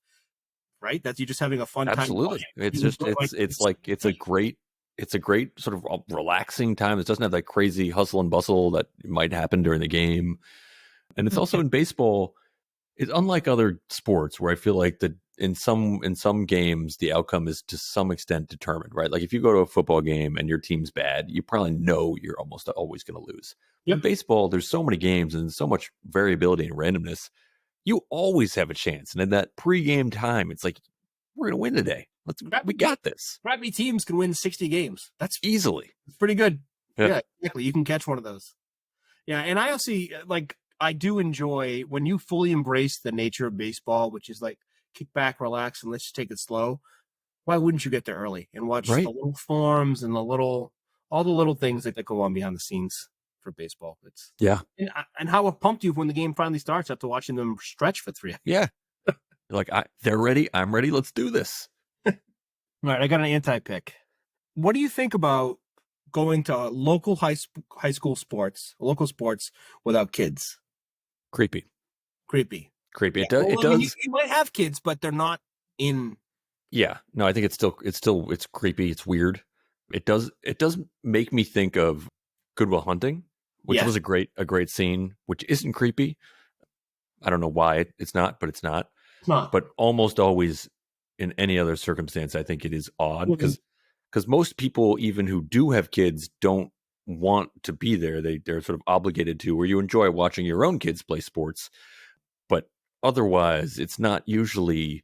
Right? That's you just having a fun time. Absolutely. It's just it's a great sort of relaxing time. It doesn't have that crazy hustle and bustle that might happen during the game. And it's also in baseball, it's unlike other sports where I feel like that in some games the outcome is to some extent determined, right? Like if you go to a football game and your team's bad, you probably know you're almost always going to lose. In baseball, there's so many games and so much variability and randomness. You always have a chance. And in that pregame time, it's like, we're going to win today. We got this. Crappy teams can win 60 games. That's easily. It's pretty good. Yeah, exactly. You can catch one of those. Yeah, and I also I do enjoy when you fully embrace the nature of baseball, which is like kick back, relax, and let's just take it slow. Why wouldn't you get there early and watch the little forms and all the little things that go on behind the scenes for baseball? It's and how pumped you when the game finally starts after watching them stretch for 3 hours. Yeah, like they're ready. I'm ready. Let's do this. All right, I got an anti-pick. What do you think about going to local high school sports, local sports without kids? Creepy. Yeah. It does. You might have kids, but they're not in. Yeah, no, I think it's creepy. It's weird. It does make me think of Good Will Hunting, which was a great scene, which isn't creepy. I don't know why it's not, but it's not. It's not. But almost always in any other circumstance, I think it is odd because most people, even who do have kids, don't want to be there. They're sort of obligated to, or you enjoy watching your own kids play sports, but otherwise, it's not usually,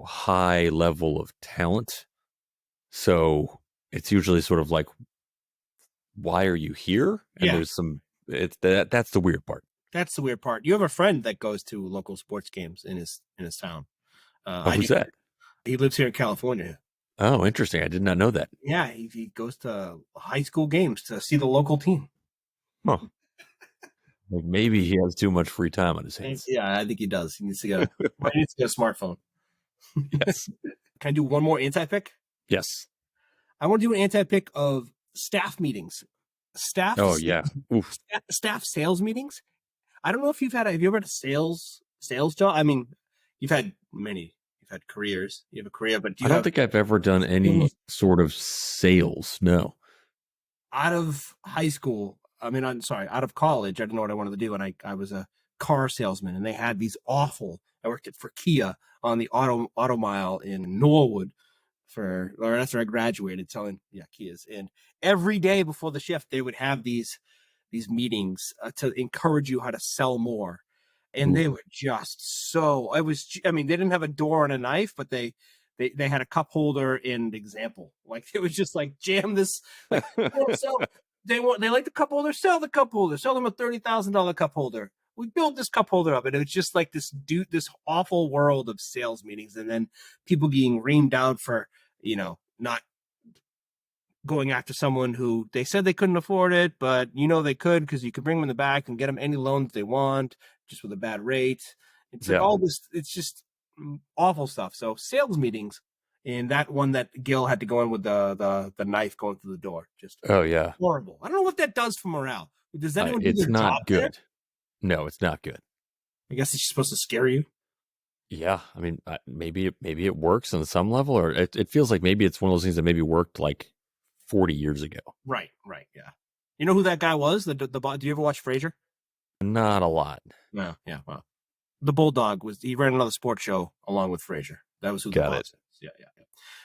high level of talent. So it's usually sort of like, why are you here? And there's that's the weird part. That's the weird part. You have a friend that goes to local sports games in his town. Who's that? He lives here in California. Oh, interesting. I did not know that. Yeah, he goes to high school games to see the local team. Huh. Like maybe he has too much free time on his hands. Yeah, I think he does. He needs to get a smartphone. Yes. Can I do one more anti-pick? Yes. I want to do an anti-pick of staff meetings. Oh, yeah. Oof. Staff sales meetings. I don't know if have you ever had a sales job? I mean, you've had many. You've had careers. You have a career, but I don't think I've ever done any sort of sales. No. Out of high school, out of college, I didn't know what I wanted to do. And I was a car salesman, and they had these I worked for Kia on the auto mile in Norwood after I graduated selling Kias. And every day before the shift, they would have these meetings to encourage you how to sell more. And they were just they didn't have a door and a knife, but they had a cup holder and example. Like it was just like jam this. Like, they like the cup holder, sell the cup holder, sell them a $30,000 cup holder. We built this cup holder up, and it was just like this awful world of sales meetings, and then people being reamed out for not going after someone who they said they couldn't afford it, but they could because you could bring them in the back and get them any loans they want just with a bad rate. It's like all this. It's just awful stuff. So sales meetings, and that one that Gil had to go in with the knife going through the door, just Oh yeah, horrible. I don't know what that does for morale. Does anyone do it's their not job there? good. No, it's not good. I guess it's supposed to scare you. Yeah, I mean, maybe it works on some level, or it feels like maybe it's one of those things that maybe worked like 40 years ago. Right, yeah. You know who that guy was? Do you ever watch Frasier? Not a lot. No, yeah. Well, the Bulldog he ran another sports show along with Frasier. That was who Got the it. boss is. Yeah.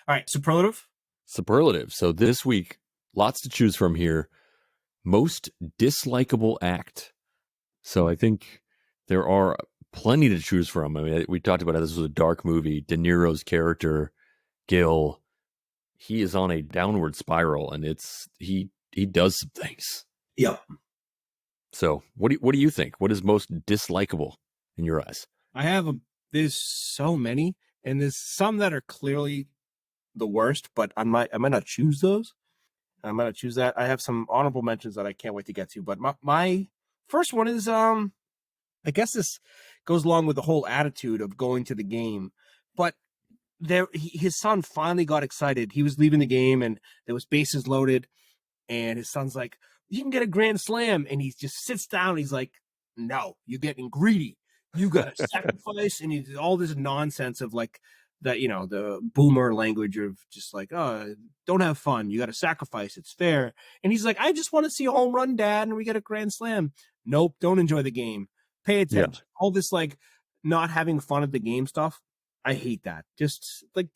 All right, superlative. So this week, lots to choose from here. Most dislikable act. So I think there are plenty to choose from. I mean, we talked about how this was a dark movie. De Niro's character, Gil, he is on a downward spiral, and he does some things. Yep. So what do you think? What is most dislikable in your eyes? There's so many, and there's some that are clearly the worst, but I might not choose those. I might not choose that. I have some honorable mentions that I can't wait to get to, but my first one is I guess this goes along with the whole attitude of going to the game, but his son finally got excited. He was leaving the game and there was bases loaded, and his son's like, "You can get a grand slam," and he just sits down. He's like, "No, you're getting greedy. You got to sacrifice," and he's all this nonsense of like that, the boomer language of just like, "Oh, don't have fun. You got to sacrifice. It's fair." And he's like, "I just want to see a home run, Dad, and we get a grand slam." Nope, don't enjoy the game. Pay attention. Yeah. All this like not having fun at the game stuff. I hate that. Just like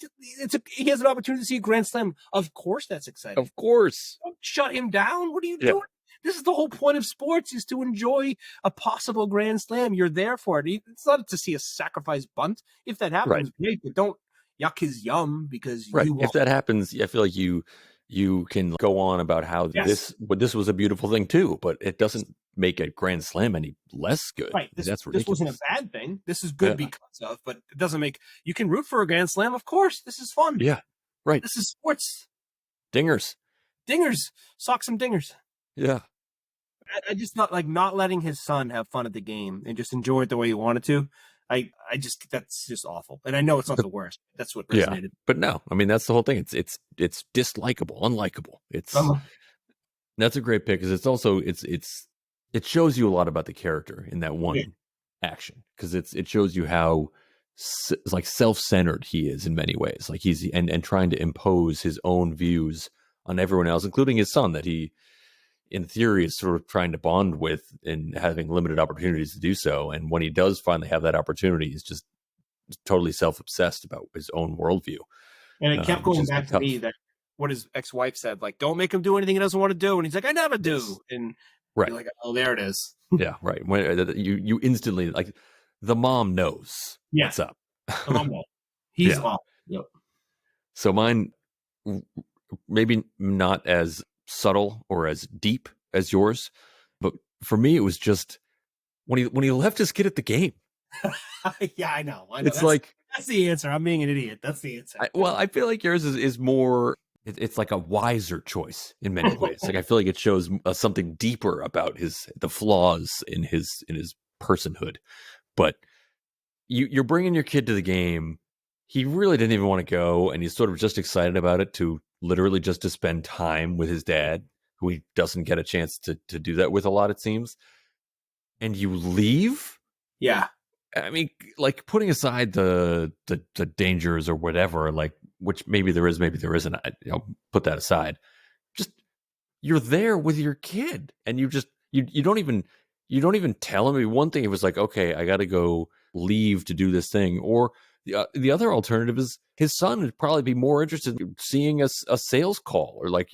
he has an opportunity to see a grand slam. Of course, that's exciting. Of course, don't shut him down. What are you doing? This is the whole point of sports: is to enjoy a possible grand slam. You're there for it. It's not to see a sacrifice bunt. If that happens, great, but don't yuck his yum because you. If that happens, I feel like you can go on about how this was a beautiful thing too, but it doesn't make a grand slam any less good. Right. That's ridiculous. This wasn't a bad thing. This is good because of, but it doesn't make you can root for a grand slam. Of course, this is fun. Yeah. Right. This is sports. Dingers. Sock some dingers. Yeah. I just not letting his son have fun at the game and just enjoy it the way he wanted to. That's just awful. And I know it's not the worst. That's what resonated. Yeah, but no, I mean, that's the whole thing. It's dislikable, unlikable. That's a great pick because it's also, it shows you a lot about the character in that one action. Cause it shows you how like self-centered he is in many ways. Like he's, and trying to impose his own views on everyone else, including his son that he, in theory, is sort of trying to bond with and having limited opportunities to do so. And when he does finally have that opportunity, he's just totally self-obsessed about his own worldview. And it kept going back to me that what his ex-wife said, like, don't make him do anything he doesn't want to do. And he's like, I never do. And you're like, oh, there it is. Yeah, right. When you instantly, like, the mom knows what's up. The mom knows. He's off. Yep. So mine, maybe not as subtle or as deep as yours, but for me it was just when he left his kid at the game. Yeah, I know. It's that's the answer. I'm being an idiot. That's the answer. I feel like yours is more. It's like a wiser choice in many ways. Like I feel like it shows something deeper about the flaws in his personhood. But you're bringing your kid to the game. He really didn't even want to go, and he's sort of just excited about it to literally just to spend time with his dad, who he doesn't get a chance to do that with a lot, it seems. And you leave? Yeah. I mean, like putting aside the dangers or whatever, like which maybe there is, maybe there isn't. I'll put that aside. Just you're there with your kid, and you don't even tell him. I mean, one thing, it was like, okay, I got to go leave to do this thing, or the other alternative is his son would probably be more interested in seeing a sales call or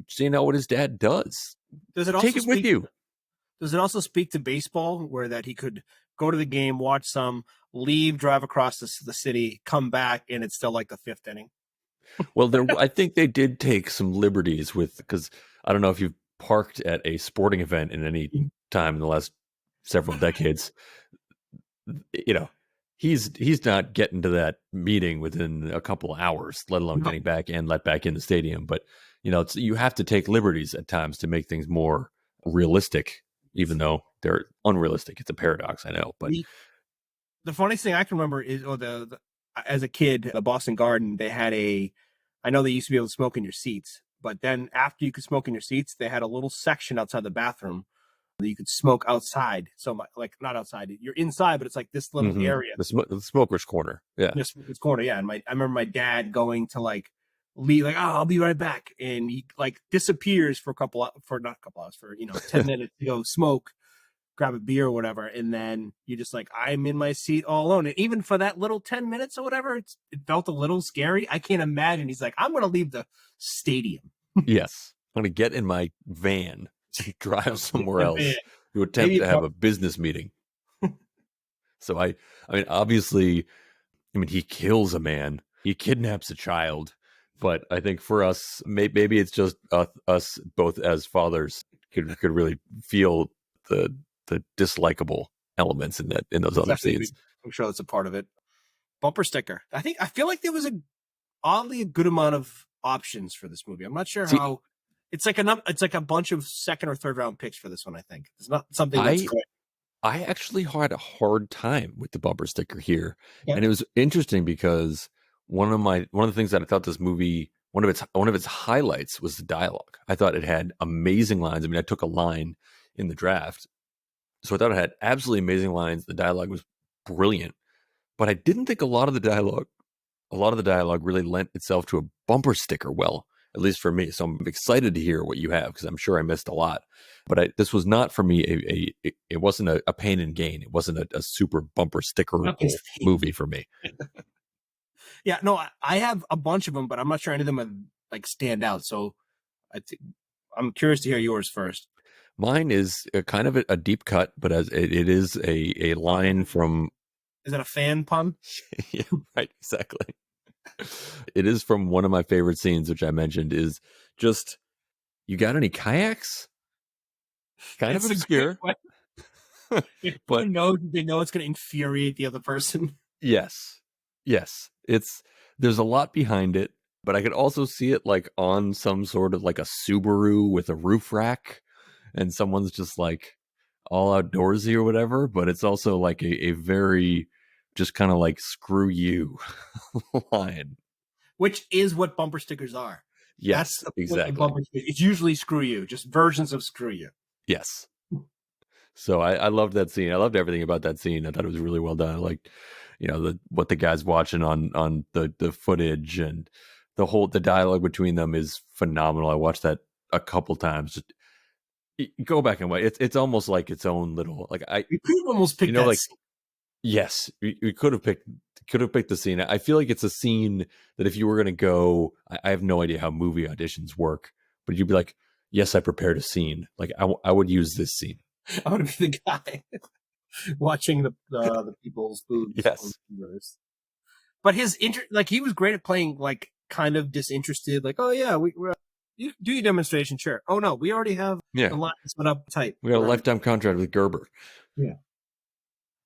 seeing out what his dad does. Does it also take it with you? Does it also speak to baseball, where that he could go to the game, watch some, leave, drive across the city, come back, and it's still like the fifth inning? Well, I think they did take some liberties because I don't know if you've parked at a sporting event in any time in the last several decades. He's not getting to that meeting within a couple of hours, let alone getting back and let back in the stadium. But you have to take liberties at times to make things more realistic, even though they're unrealistic. It's a paradox, I know. But The funniest thing I can remember is, as a kid, the Boston Garden, they had I know they used to be able to smoke in your seats, but then after you could smoke in your seats, they had a little section outside the bathroom that you could smoke outside. So like not outside, you're inside, but it's like this little area. The smoker's corner. Yeah. The smoker's corner. Yeah. And I remember my dad going to like leave, like, oh, I'll be right back. And he like disappears for not a couple hours, for, 10 minutes to go smoke, grab a beer or whatever. And then you're just like, I'm in my seat all alone. And even for that little 10 minutes or whatever, it felt a little scary. I can't imagine. He's like, I'm going to leave the stadium. Yes. I'm going to get in my van to drive somewhere else to attempt to have a business meeting. So I mean, obviously, he kills a man, he kidnaps a child, but I think for us, maybe it's just us both as fathers could really feel the dislikable elements in those other scenes. I'm sure that's a part of it. Bumper sticker. I feel like there was oddly a good amount of options for this movie. I'm not sure how. It's like a bunch of second or third round picks for this one. I think it's not something that's great. I actually had a hard time with the bumper sticker here, and it was interesting because one of the things that I thought this movie, one of its highlights was the dialogue. I thought it had amazing lines. I mean, I took a line in the draft, so I thought it had absolutely amazing lines. The dialogue was brilliant, but I didn't think a lot of the dialogue really lent itself to a bumper sticker well, at least for me. So I'm excited to hear what you have, because I'm sure I missed a lot. But this was not for me it wasn't a pain and gain. It wasn't a super bumper sticker movie for me. Yeah, no, I have a bunch of them, but I'm not sure any of them like stand out. So I'm curious to hear yours first. Mine is kind of a deep cut, but as it is a line from. Is it a fan pun? Yeah, right, exactly. It is from one of my favorite scenes, which I mentioned, is just, you got any kayaks? Kind of obscure. But they know it's going to infuriate the other person. Yes. There's a lot behind it, but I could also see it like on some sort of like a Subaru with a roof rack, and someone's just like all outdoorsy or whatever. But it's also like a very just kind of like screw you line, which is what bumper stickers are. Yes, exactly. It's usually screw you, just versions of screw you. Yes. So I loved that scene. I loved everything about that scene. I thought it was really well done. I liked, what the guy's watching on the footage, and the dialogue between them is phenomenal. I watched that a couple times. Just go back and watch. It's almost like its own little, like you could almost pick that scene. Yes, we could have picked the scene. I feel like it's a scene that if you were going to go, I have no idea how movie auditions work, but you'd be like, yes, I prepared a scene. Like I would use this scene. I would be the guy watching the people's food. Yes. But he was great at playing like kind of disinterested, like, oh yeah, you do your demonstration, sure. Oh no, we already have the line set up tight. We got a lifetime contract with Gerber. Yeah.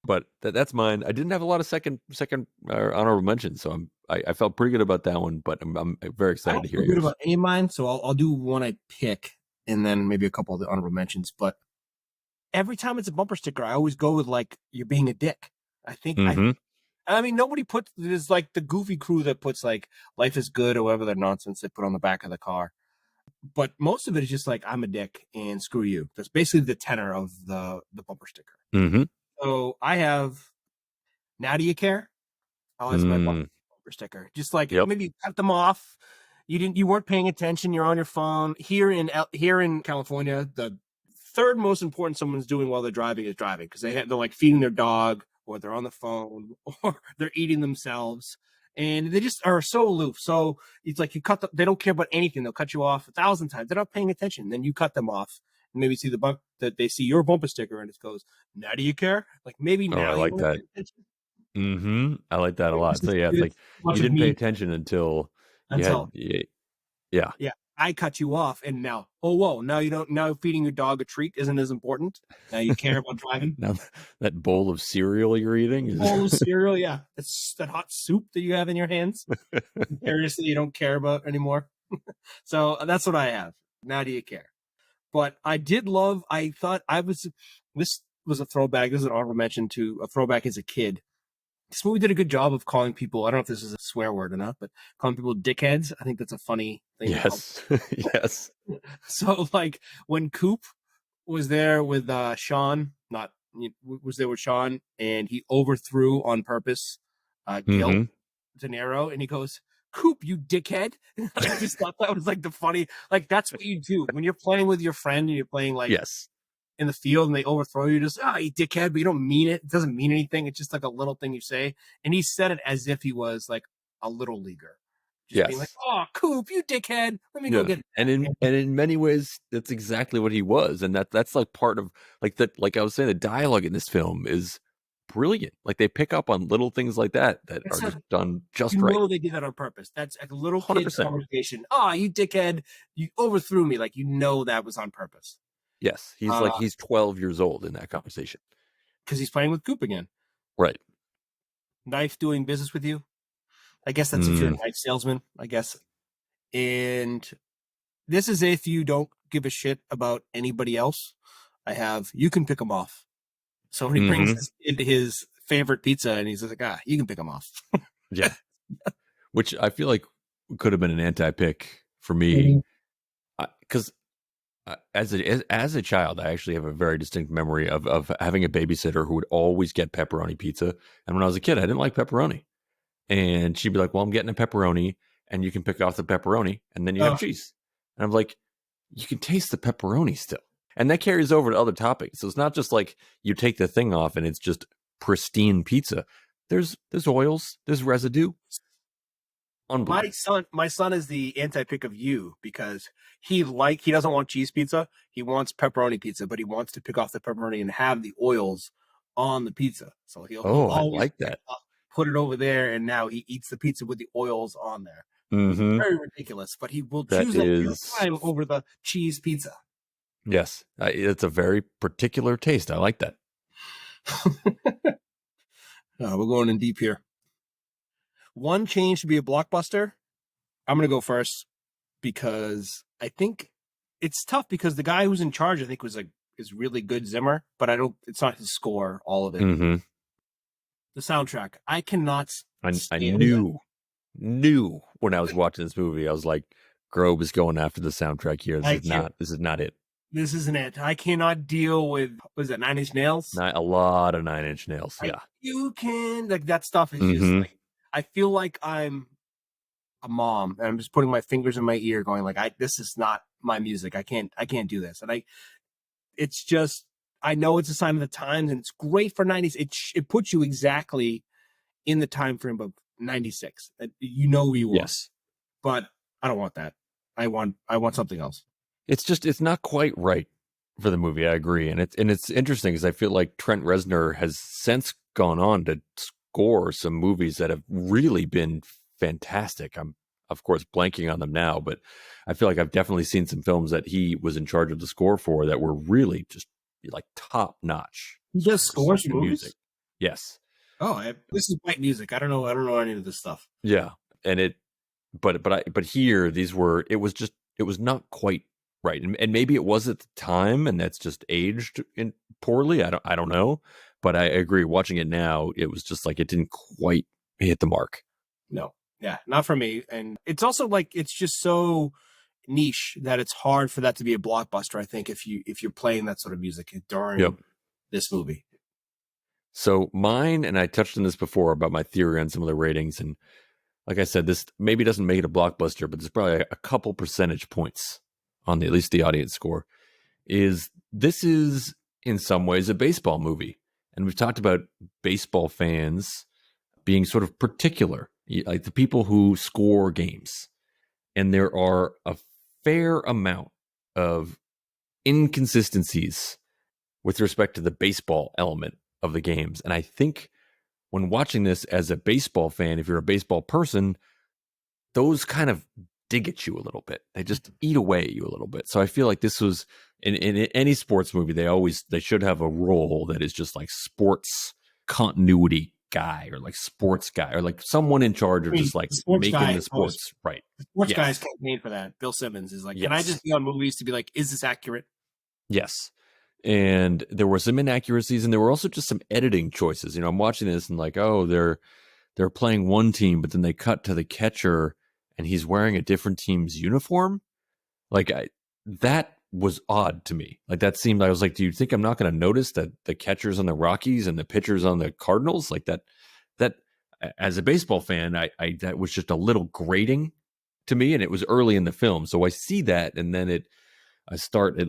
But that's mine. I didn't have a lot of second honorable mentions, so I felt pretty good about that one. But I'm very excited to hear yours. Good about any of mine, so I'll do one I pick, and then maybe a couple of the honorable mentions. But every time it's a bumper sticker, I always go with like, you're being a dick. I think. I mean, nobody there's like the goofy crew that puts like life is good or whatever their nonsense they put on the back of the car. But most of it is just like, I'm a dick and screw you. That's basically the tenor of the bumper sticker. Mm-hmm. So I have, now do you care? Oh, that's my bumper sticker. Just like, maybe you cut them off. You weren't paying attention. You're on your phone. Here in California, the third most important someone's doing while they're driving is driving, because they're like feeding their dog, or they're on the phone, or they're eating themselves. And they just are so aloof. So it's like they don't care about anything. They'll cut you off 1,000 times. They're not paying attention. Then you cut them off. And maybe see that they see your bumper sticker and it goes, now do you care? Like maybe now. I like that. I like that a lot. So yeah, it's like you didn't pay attention until yeah. I cut you off, and now, oh whoa, now feeding your dog a treat isn't as important. Now you care about driving. Now that bowl of cereal you're eating bowl of cereal, yeah. It's that hot soup that you have in your hands. Seriously, you don't care about anymore. So that's what I have. Now do you care? But I thought this was a throwback. This is an honorable mention to a throwback as a kid. This movie did a good job of calling people, I don't know if this is a swear word or not, but calling people dickheads. I think that's a funny thing. Yes. Yes. So like when Coop was there with Sean, was there with Sean, and he overthrew on purpose Gil to Niro, and he goes, "Coop, you dickhead." I just thought that was like the funny, like that's what you do when you're playing with your friend and you're playing like Yes. in the field and they overthrow you, just you dickhead, but you don't mean it. It doesn't mean anything. It's just like a little thing you say. And he said it as if he was like a little leaguer. Just being like, "Oh, Coop, you dickhead. Let me go get it." And in many ways, that's exactly what he was. And that's like part of like that, like I was saying, the dialogue in this film is brilliant. Like they pick up on little things like that are just done just right. You know they did that on purpose. That's like a little kid 100%. Conversation. "Oh, you dickhead, you overthrew me." Like, you know that was on purpose. Yes. He's like he's 12 years old in that conversation. Because he's playing with Coop again. Right. Knife doing business with you. I guess that's if you're a knife salesman, I guess. And this is if you don't give a shit about anybody else. You can pick them off. So when he brings this into his favorite pizza and he's like, you can pick them off. Yeah. Which I feel like could have been an anti-pick for me. Because as a child, I actually have a very distinct memory of having a babysitter who would always get pepperoni pizza. And when I was a kid, I didn't like pepperoni. And she'd be like, "Well, I'm getting a pepperoni and you can pick off the pepperoni and then you have cheese." And I'm like, you can taste the pepperoni still. And that carries over to other toppings. So it's not just like you take the thing off and it's just pristine pizza. There's oils, there's residue. Unbelievable. My son is the anti-pick of you because he doesn't want cheese pizza. He wants pepperoni pizza, but he wants to pick off the pepperoni and have the oils on the pizza. So he'll always I like that. Put it over there, and now he eats the pizza with the oils on there. It's very ridiculous, but he will choose that every time over the cheese pizza. Yes, it's a very particular taste. I like that. We're going in deep here. One change to be a blockbuster. I'm going to go first because I think it's tough because the guy who's in charge, I think, is really good, Zimmer, but it's not his score, all of it. The soundtrack. I cannot. I knew when I was watching this movie, I was like, Grobe is going after the soundtrack here. This is not it. This isn't it. I cannot deal with, was it 9 Inch Nails? A lot of 9 Inch Nails. Yeah. You can, like, that stuff is just like, I feel like I'm a mom and I'm just putting my fingers in my ear going like, this is not my music. I can't do this. And it's just, I know it's a sign of the times and it's great for 90s. It puts you exactly in the time frame of 96. You know who you want. Yes. But I don't want that. I want something else. It's not quite right for the movie. I agree. And it's interesting because I feel like Trent Reznor has since gone on to score some movies that have really been fantastic. I'm, of course, blanking on them now, but I feel like I've definitely seen some films that he was in charge of the score for that were really just like top notch. He just scores for movies? Music. Yes. Oh, this is white music. I don't know any of this stuff. Yeah, and but here it was not quite right, and maybe it was at the time, and that's just aged poorly. I don't know, but I agree. Watching it now, it was just like it didn't quite hit the mark. No, yeah, not for me. And it's also like it's just so niche that it's hard for that to be a blockbuster. I think if you're playing that sort of music during this movie. So mine, and I touched on this before about my theory on some of the ratings, and like I said, this maybe doesn't make it a blockbuster, but there's probably a couple percentage points on at least the audience score. This is in some ways a baseball movie, and we've talked about baseball fans being sort of particular, like the people who score games, and there are a fair amount of inconsistencies with respect to the baseball element of the games. And I think when watching this as a baseball fan, if you're a baseball person, those kind of dig at you a little bit. They just eat away at you a little bit. So I feel like this was in any sports movie, they should have a role that is just like sports continuity guy or like sports guy or like someone in charge of just like making the sports right. The sports guys campaign for that. Bill Simmons is like, can I just be on movies to be like, is this accurate? Yes. And there were some inaccuracies, and there were also just some editing choices. I'm watching this and like, oh, they're playing one team, but then they cut to the catcher and he's wearing a different team's uniform. Like that was odd to me. Like that seemed, I was like, do you think I'm not going to notice that the catcher's on the Rockies and the pitcher's on the Cardinals? Like that as a baseball fan, I that was just a little grating to me, and it was early in the film. So I see that, and then it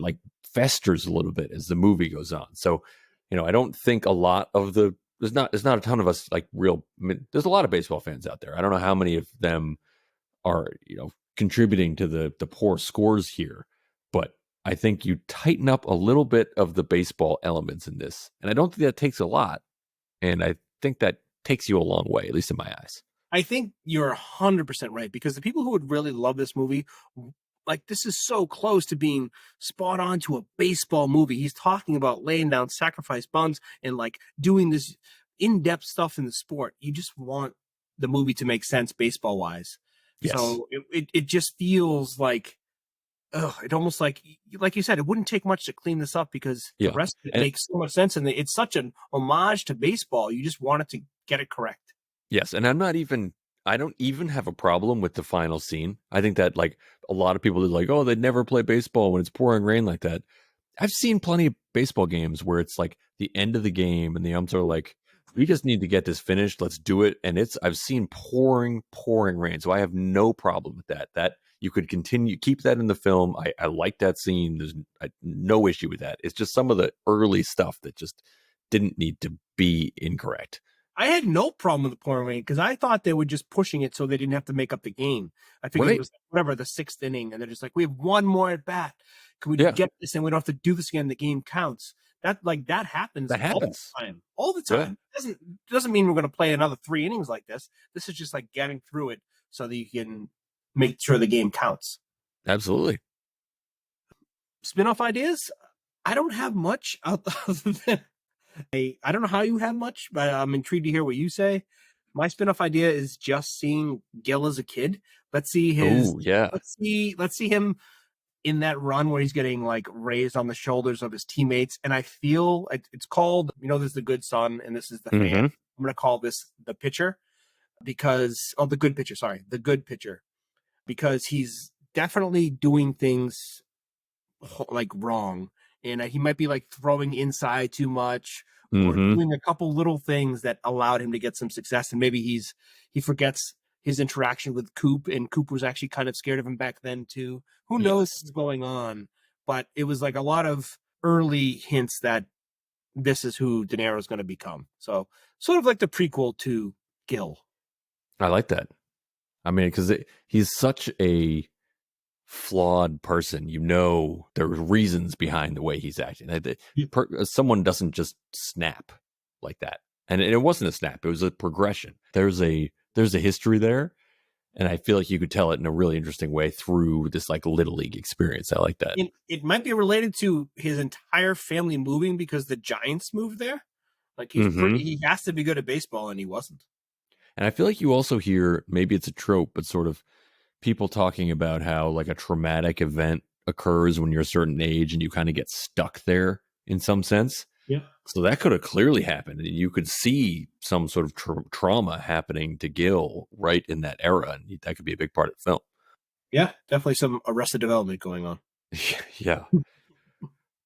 like festers a little bit as the movie goes on. So, I don't think a lot of there's not a ton of us like real. I mean, there's a lot of baseball fans out there. I don't know how many of them are, contributing to the poor scores here, but I think you tighten up a little bit of the baseball elements in this, and I don't think that takes a lot, and I think that takes you a long way, at least in my eyes. I think you're 100% right, because the people who would really love this movie, like, this is so close to being spot on to a baseball movie. He's talking about laying down sacrifice bunts and like doing this in-depth stuff in the sport. You just want the movie to make sense baseball wise. Yes. So it just feels like, it almost like you said, it wouldn't take much to clean this up, because the rest of it makes so much sense. And it's such an homage to baseball. You just want it to get it correct. Yes. And I don't even have a problem with the final scene. I think that like a lot of people are like, oh, they'd never play baseball when it's pouring rain like that. I've seen plenty of baseball games where it's like the end of the game and the umps are like, we just need to get this finished. Let's do it. And I've seen pouring rain. So I have no problem with that. That you could keep that in the film. I like that scene. There's no issue with that. It's just some of the early stuff that just didn't need to be incorrect. I had no problem with the pouring rain, because I thought they were just pushing it so they didn't have to make up the game. I figured it was whatever, the 6th inning, and they're just like, we have one more at bat. Can we get this, and we don't have to do this again? The game counts. That happens. That happens all the time. Yeah. Doesn't mean we're going to play another 3 innings like this. This is just like getting through it so that you can make sure the game counts. Absolutely. Spin-off ideas? I don't have much other than I don't know how you have much, but I'm intrigued to hear what you say. My spin-off idea is just seeing Gil as a kid. Let's see let's see him in that run where he's getting like raised on the shoulders of his teammates. And I feel it's called, there's the good son and this is the fan. I'm going to call this the pitcher the good pitcher, because he's definitely doing things like wrong. And he might be like throwing inside too much, or doing a couple little things that allowed him to get some success. And maybe he forgets his interaction with Coop, and Coop was actually kind of scared of him back then too. Who knows what's going on? But it was like a lot of early hints that this is who De Niro is going to become. So sort of like the prequel to Gil. I like that. I mean, because he's such a flawed person, there's reasons behind the way he's acting. Someone doesn't just snap like that, and it wasn't a snap, it was a progression. There's a history there, and I feel like you could tell it in a really interesting way through this like little league experience. I like that. It might be related to his entire family moving because the Giants moved there. Like he has to be good at baseball, and he wasn't. And I feel like you also hear, maybe it's a trope, but sort of people talking about how like a traumatic event occurs when you're a certain age and you kind of get stuck there in some sense. Yeah. So that could have clearly happened. And you could see some sort of trauma happening to Gil right in that era. And that could be a big part of the film. Yeah, definitely some Arrested Development going on. Yeah.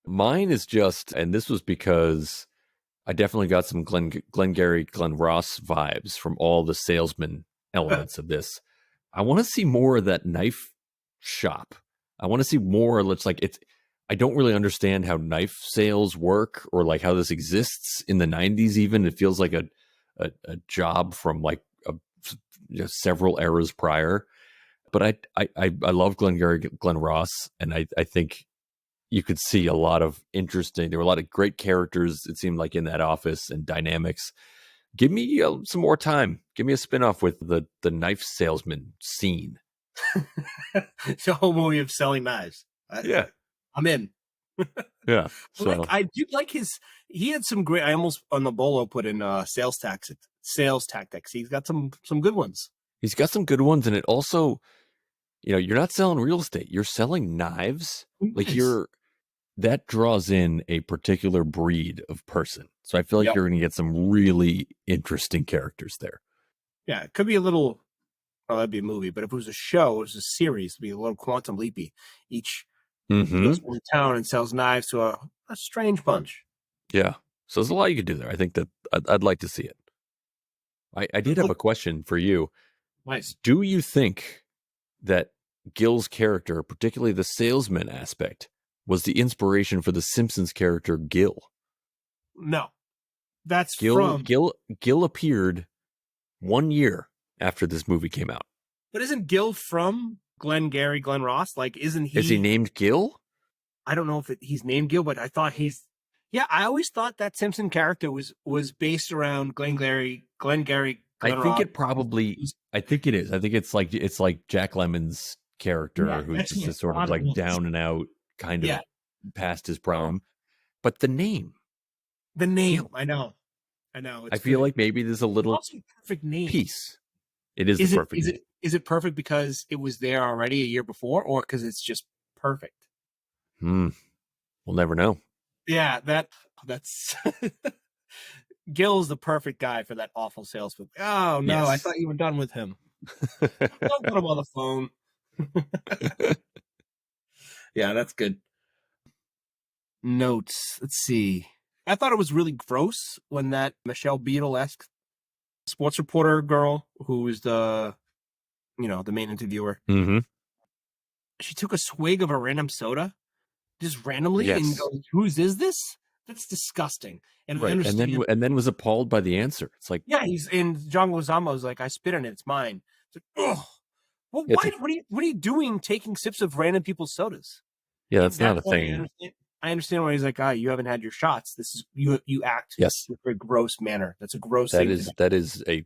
Mine is just, and this was because I definitely got some Glengarry Glen Ross vibes from all the salesman elements of this. I want to see more of that knife shop. I want to see more. I don't really understand how knife sales work, or like how this exists in the 90s. Even it feels like a job from like several eras prior. But I love Glengarry Glen Ross, and I think you could see a lot of interesting. There were a lot of great characters, it seemed like, in that office, and dynamics. Give me some more time. Give me a spinoff with the knife salesman scene. The whole movie of selling knives. I'm in. Yeah. So I do like he had some great, I almost on the BOLO put in sales tactics. He's got some good ones. He's got some good ones. And it also, you're not selling real estate. You're selling knives. Nice. Like that draws in a particular breed of person. So I feel like you're going to get some really interesting characters there. Yeah, it could be a little. Well, that'd be a movie, but if it was a show, it was a series, it'd be a little quantum leapy. Each goes to town and sells knives to a strange bunch. Yeah. So there's a lot you could do there. I think that I'd like to see it. I did have a question for you. Nice. Do you think that Gil's character, particularly the salesman aspect, was the inspiration for the Simpsons character Gil? No. That's Gil appeared 1 year after this movie came out. But isn't Gil from Glen Ross? Like, isn't he? Is he named Gil? I don't know if he's named Gil, but I thought he's. Yeah, I always thought that Simpson character was based around Glengarry. I think it probably. I think it is. I think it's like Jack Lemmon's character, who's just sort of like down and out, kind of past his prime. But the name, Gil. I know. I feel like maybe there's a little perfect name piece. It is the perfect name. Is it perfect because it was there already a year before, or because it's just perfect? We'll never know. Yeah, that's Gil's the perfect guy for that awful salesman. Oh no, yes. I thought you were done with him. Don't put him on the phone. Yeah, that's good. Notes. Let's see. I thought it was really gross when that Michelle Beadle-esque sports reporter girl, who is the main interviewer, she took a swig of a random soda, just randomly, and goes, "Whose is this?" That's disgusting. And right. and then was appalled by the answer. It's like, and John Leguizamo was like, "I spit on it. It's mine." It's like, oh, well, what are you doing taking sips of random people's sodas? Yeah, that's not a thing. I understand why he's like, you haven't had your shots. This is you act in a very gross manner. That's a gross thing. That is a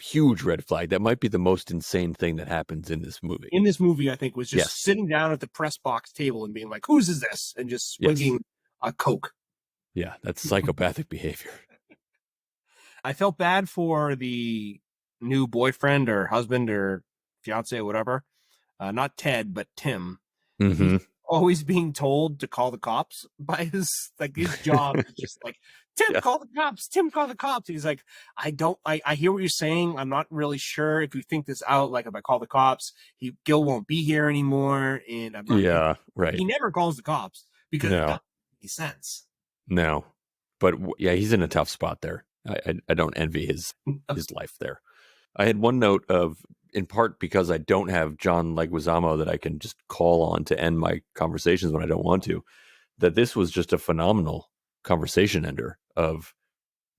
huge red flag. That might be the most insane thing that happens in this movie. In this movie, I think, was just sitting down at the press box table and being like, "Whose is this?" and just swinging a Coke. Yeah, that's psychopathic behavior. I felt bad for the new boyfriend or husband or fiance or whatever. Not Ted, but Tim. Mm-hmm. Always being told to call the cops by his job is just like, Tim, call the cops. Tim, call the cops. He's like, I hear what you're saying. I'm not really sure if you think this out. Like, if I call the cops, Gil won't be here anymore. And I'm not right. He never calls the cops because it doesn't make any sense. No, but he's in a tough spot there. I don't envy his life there. I had one note of, in part because I don't have John Leguizamo that I can just call on to end my conversations when I don't want to, that this was just a phenomenal conversation ender of,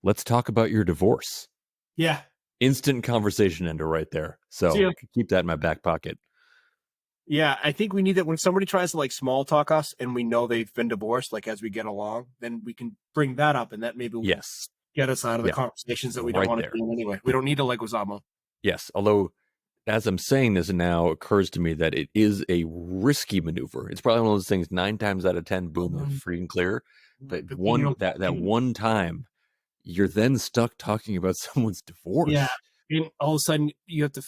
let's talk about your divorce. Yeah. Instant conversation ender right there. So I can keep that in my back pocket. Yeah, I think we need that when somebody tries to like small talk us and we know they've been divorced, like as we get along, then we can bring that up and that maybe will get us out of the conversations that we don't want to do anyway. We don't need a Leguizamo. Yes, although as I'm saying this now, it occurs to me that it is a risky maneuver. It's probably one of those things 9 times out of 10, boom, they're free and clear. But one time, you're then stuck talking about someone's divorce. Yeah, and all of a sudden you have to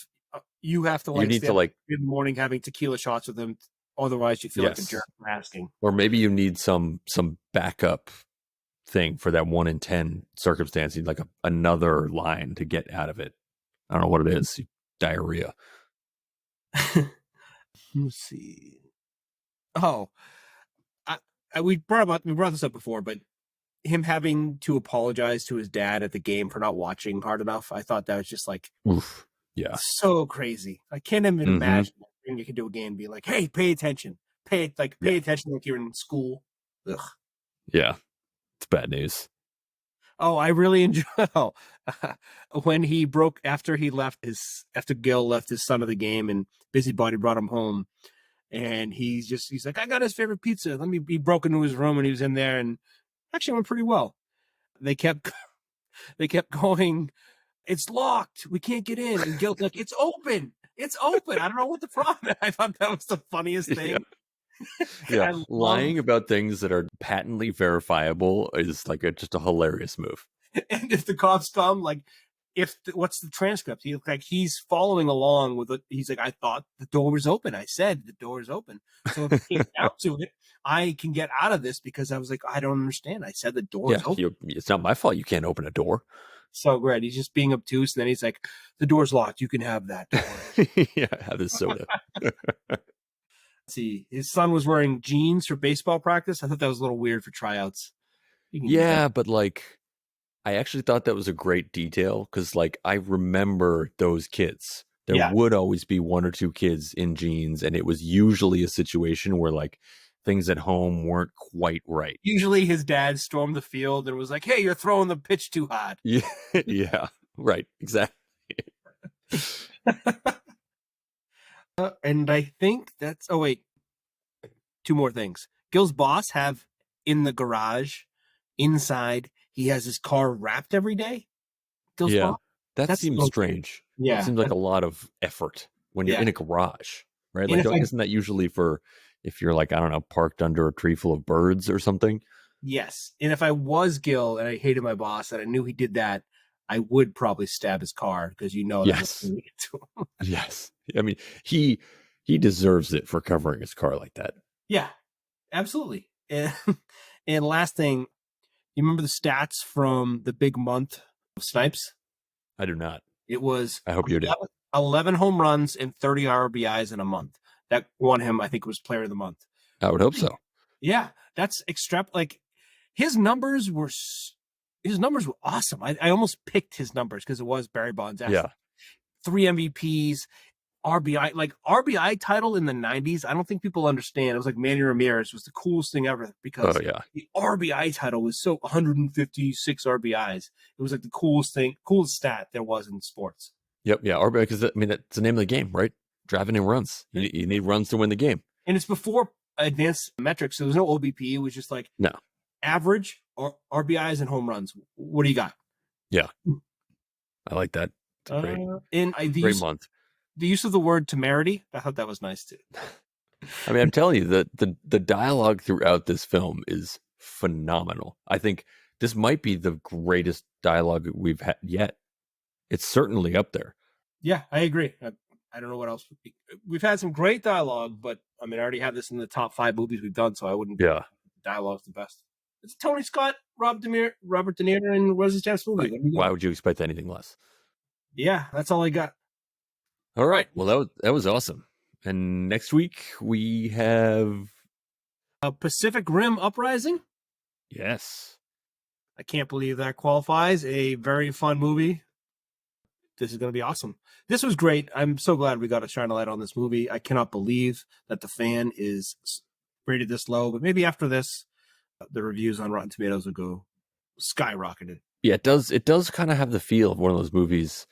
in the morning having tequila shots with them. Otherwise, you feel like a jerk for asking. Or maybe you need some backup thing for that 1 in 10 circumstance. You need like another line to get out of it. I don't know what it is. Diarrhea. Let's see. Oh, we brought this up before, but him having to apologize to his dad at the game for not watching hard enough. I thought that was just like, oof, yeah, so crazy. I can't even imagine you could do a game and be like, "Hey, pay attention, pay attention like you're in school." Ugh. Yeah, it's bad news. Oh, I really enjoy when he broke after Gil left his son of the game and Busybody brought him home, and he's like, "I got his favorite pizza. He broke into his room and he was in there and actually went pretty well." They kept going, "It's locked. We can't get in." And Gil's like, "It's open. It's open." I don't know what the problem is. I thought that was the funniest thing. Yeah, lying about things that are patently verifiable is like just a hilarious move. And if the cops come, like what's the transcript? He's following along with it. He's like, I thought the door was open. I said the door is open. So if it came down to it, I can get out of this because I was like, I don't understand. I said the door is open. It's not my fault. You can't open a door. So great. He's just being obtuse. And then he's like, the door's locked. You can have that. Don't worry. Yeah, have this soda. Let's see. His son was wearing jeans for baseball practice. I thought that was a little weird for tryouts. Yeah, but like, I actually thought that was a great detail because, like, I remember those kids. There would always be one or two kids in jeans, and it was usually a situation where, like, things at home weren't quite right. Usually his dad stormed the field and was like, hey, you're throwing the pitch too hard. Yeah, yeah, right, exactly. And I think that's, oh, wait, two more things. Gil's boss have in the garage, inside, he has his car wrapped every day. Gil's boss? That seems strange. Yeah. It seems like a lot of effort when you're in a garage, right? Like, isn't that usually for if you're like, I don't know, parked under a tree full of birds or something? Yes. And if I was Gil and I hated my boss and I knew he did that, I would probably stab his car because Yes. Yes. I mean, he deserves it for covering his car like that. Yeah, absolutely. And last thing, you remember the stats from the big month of Snipes? I do not. It was I hope you do. 11 home runs and 30 RBIs in a month. That won him, I think, was player of the month. I would hope so. Yeah, that's like his numbers were awesome. I almost picked his numbers because it was Barry Bonds. Yeah. 3 MVPs, RBI title in the 90s. I don't think people understand. It was like Manny Ramirez was the coolest thing ever because the RBI title was so 156 RBIs. It was like the coolest stat there was in sports. Yep. Yeah. RBI, because I mean, that's the name of the game, right? Driving in runs. You need runs to win the game. And it's before advanced metrics. So there was no OBP. It was just like average or RBIs and home runs. What do you got? Yeah. I like that. Great. Great month. The use of the word temerity, I thought that was nice too. I mean, I'm telling you, the dialogue throughout this film is phenomenal. I think this might be the greatest dialogue we've had yet. It's certainly up there. Yeah, I agree. I don't know what else. We've had some great dialogue, but I mean, I already have this in the top 5 movies we've done, so I wouldn't. Yeah, dialogue's the best. It's Tony Scott, Robert De Niro, and Wesley Snipes movie. Why would you expect anything less? Yeah, that's all I got. All right. Well, that was awesome. And next week we have Pacific Rim Uprising. Yes. I can't believe that qualifies. A very fun movie. This is going to be awesome. This was great. I'm so glad we got to shine a light on this movie. I cannot believe that the fan is rated this low, but maybe after this, the reviews on Rotten Tomatoes will go skyrocketed. Yeah, it does kind of have the feel of one of those movies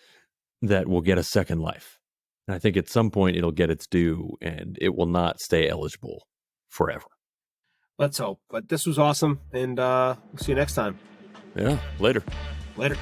that will get a second life. And I think at some point it'll get its due and it will not stay eligible forever. Let's hope. But this was awesome. And we'll see you next time. Yeah, later. Later.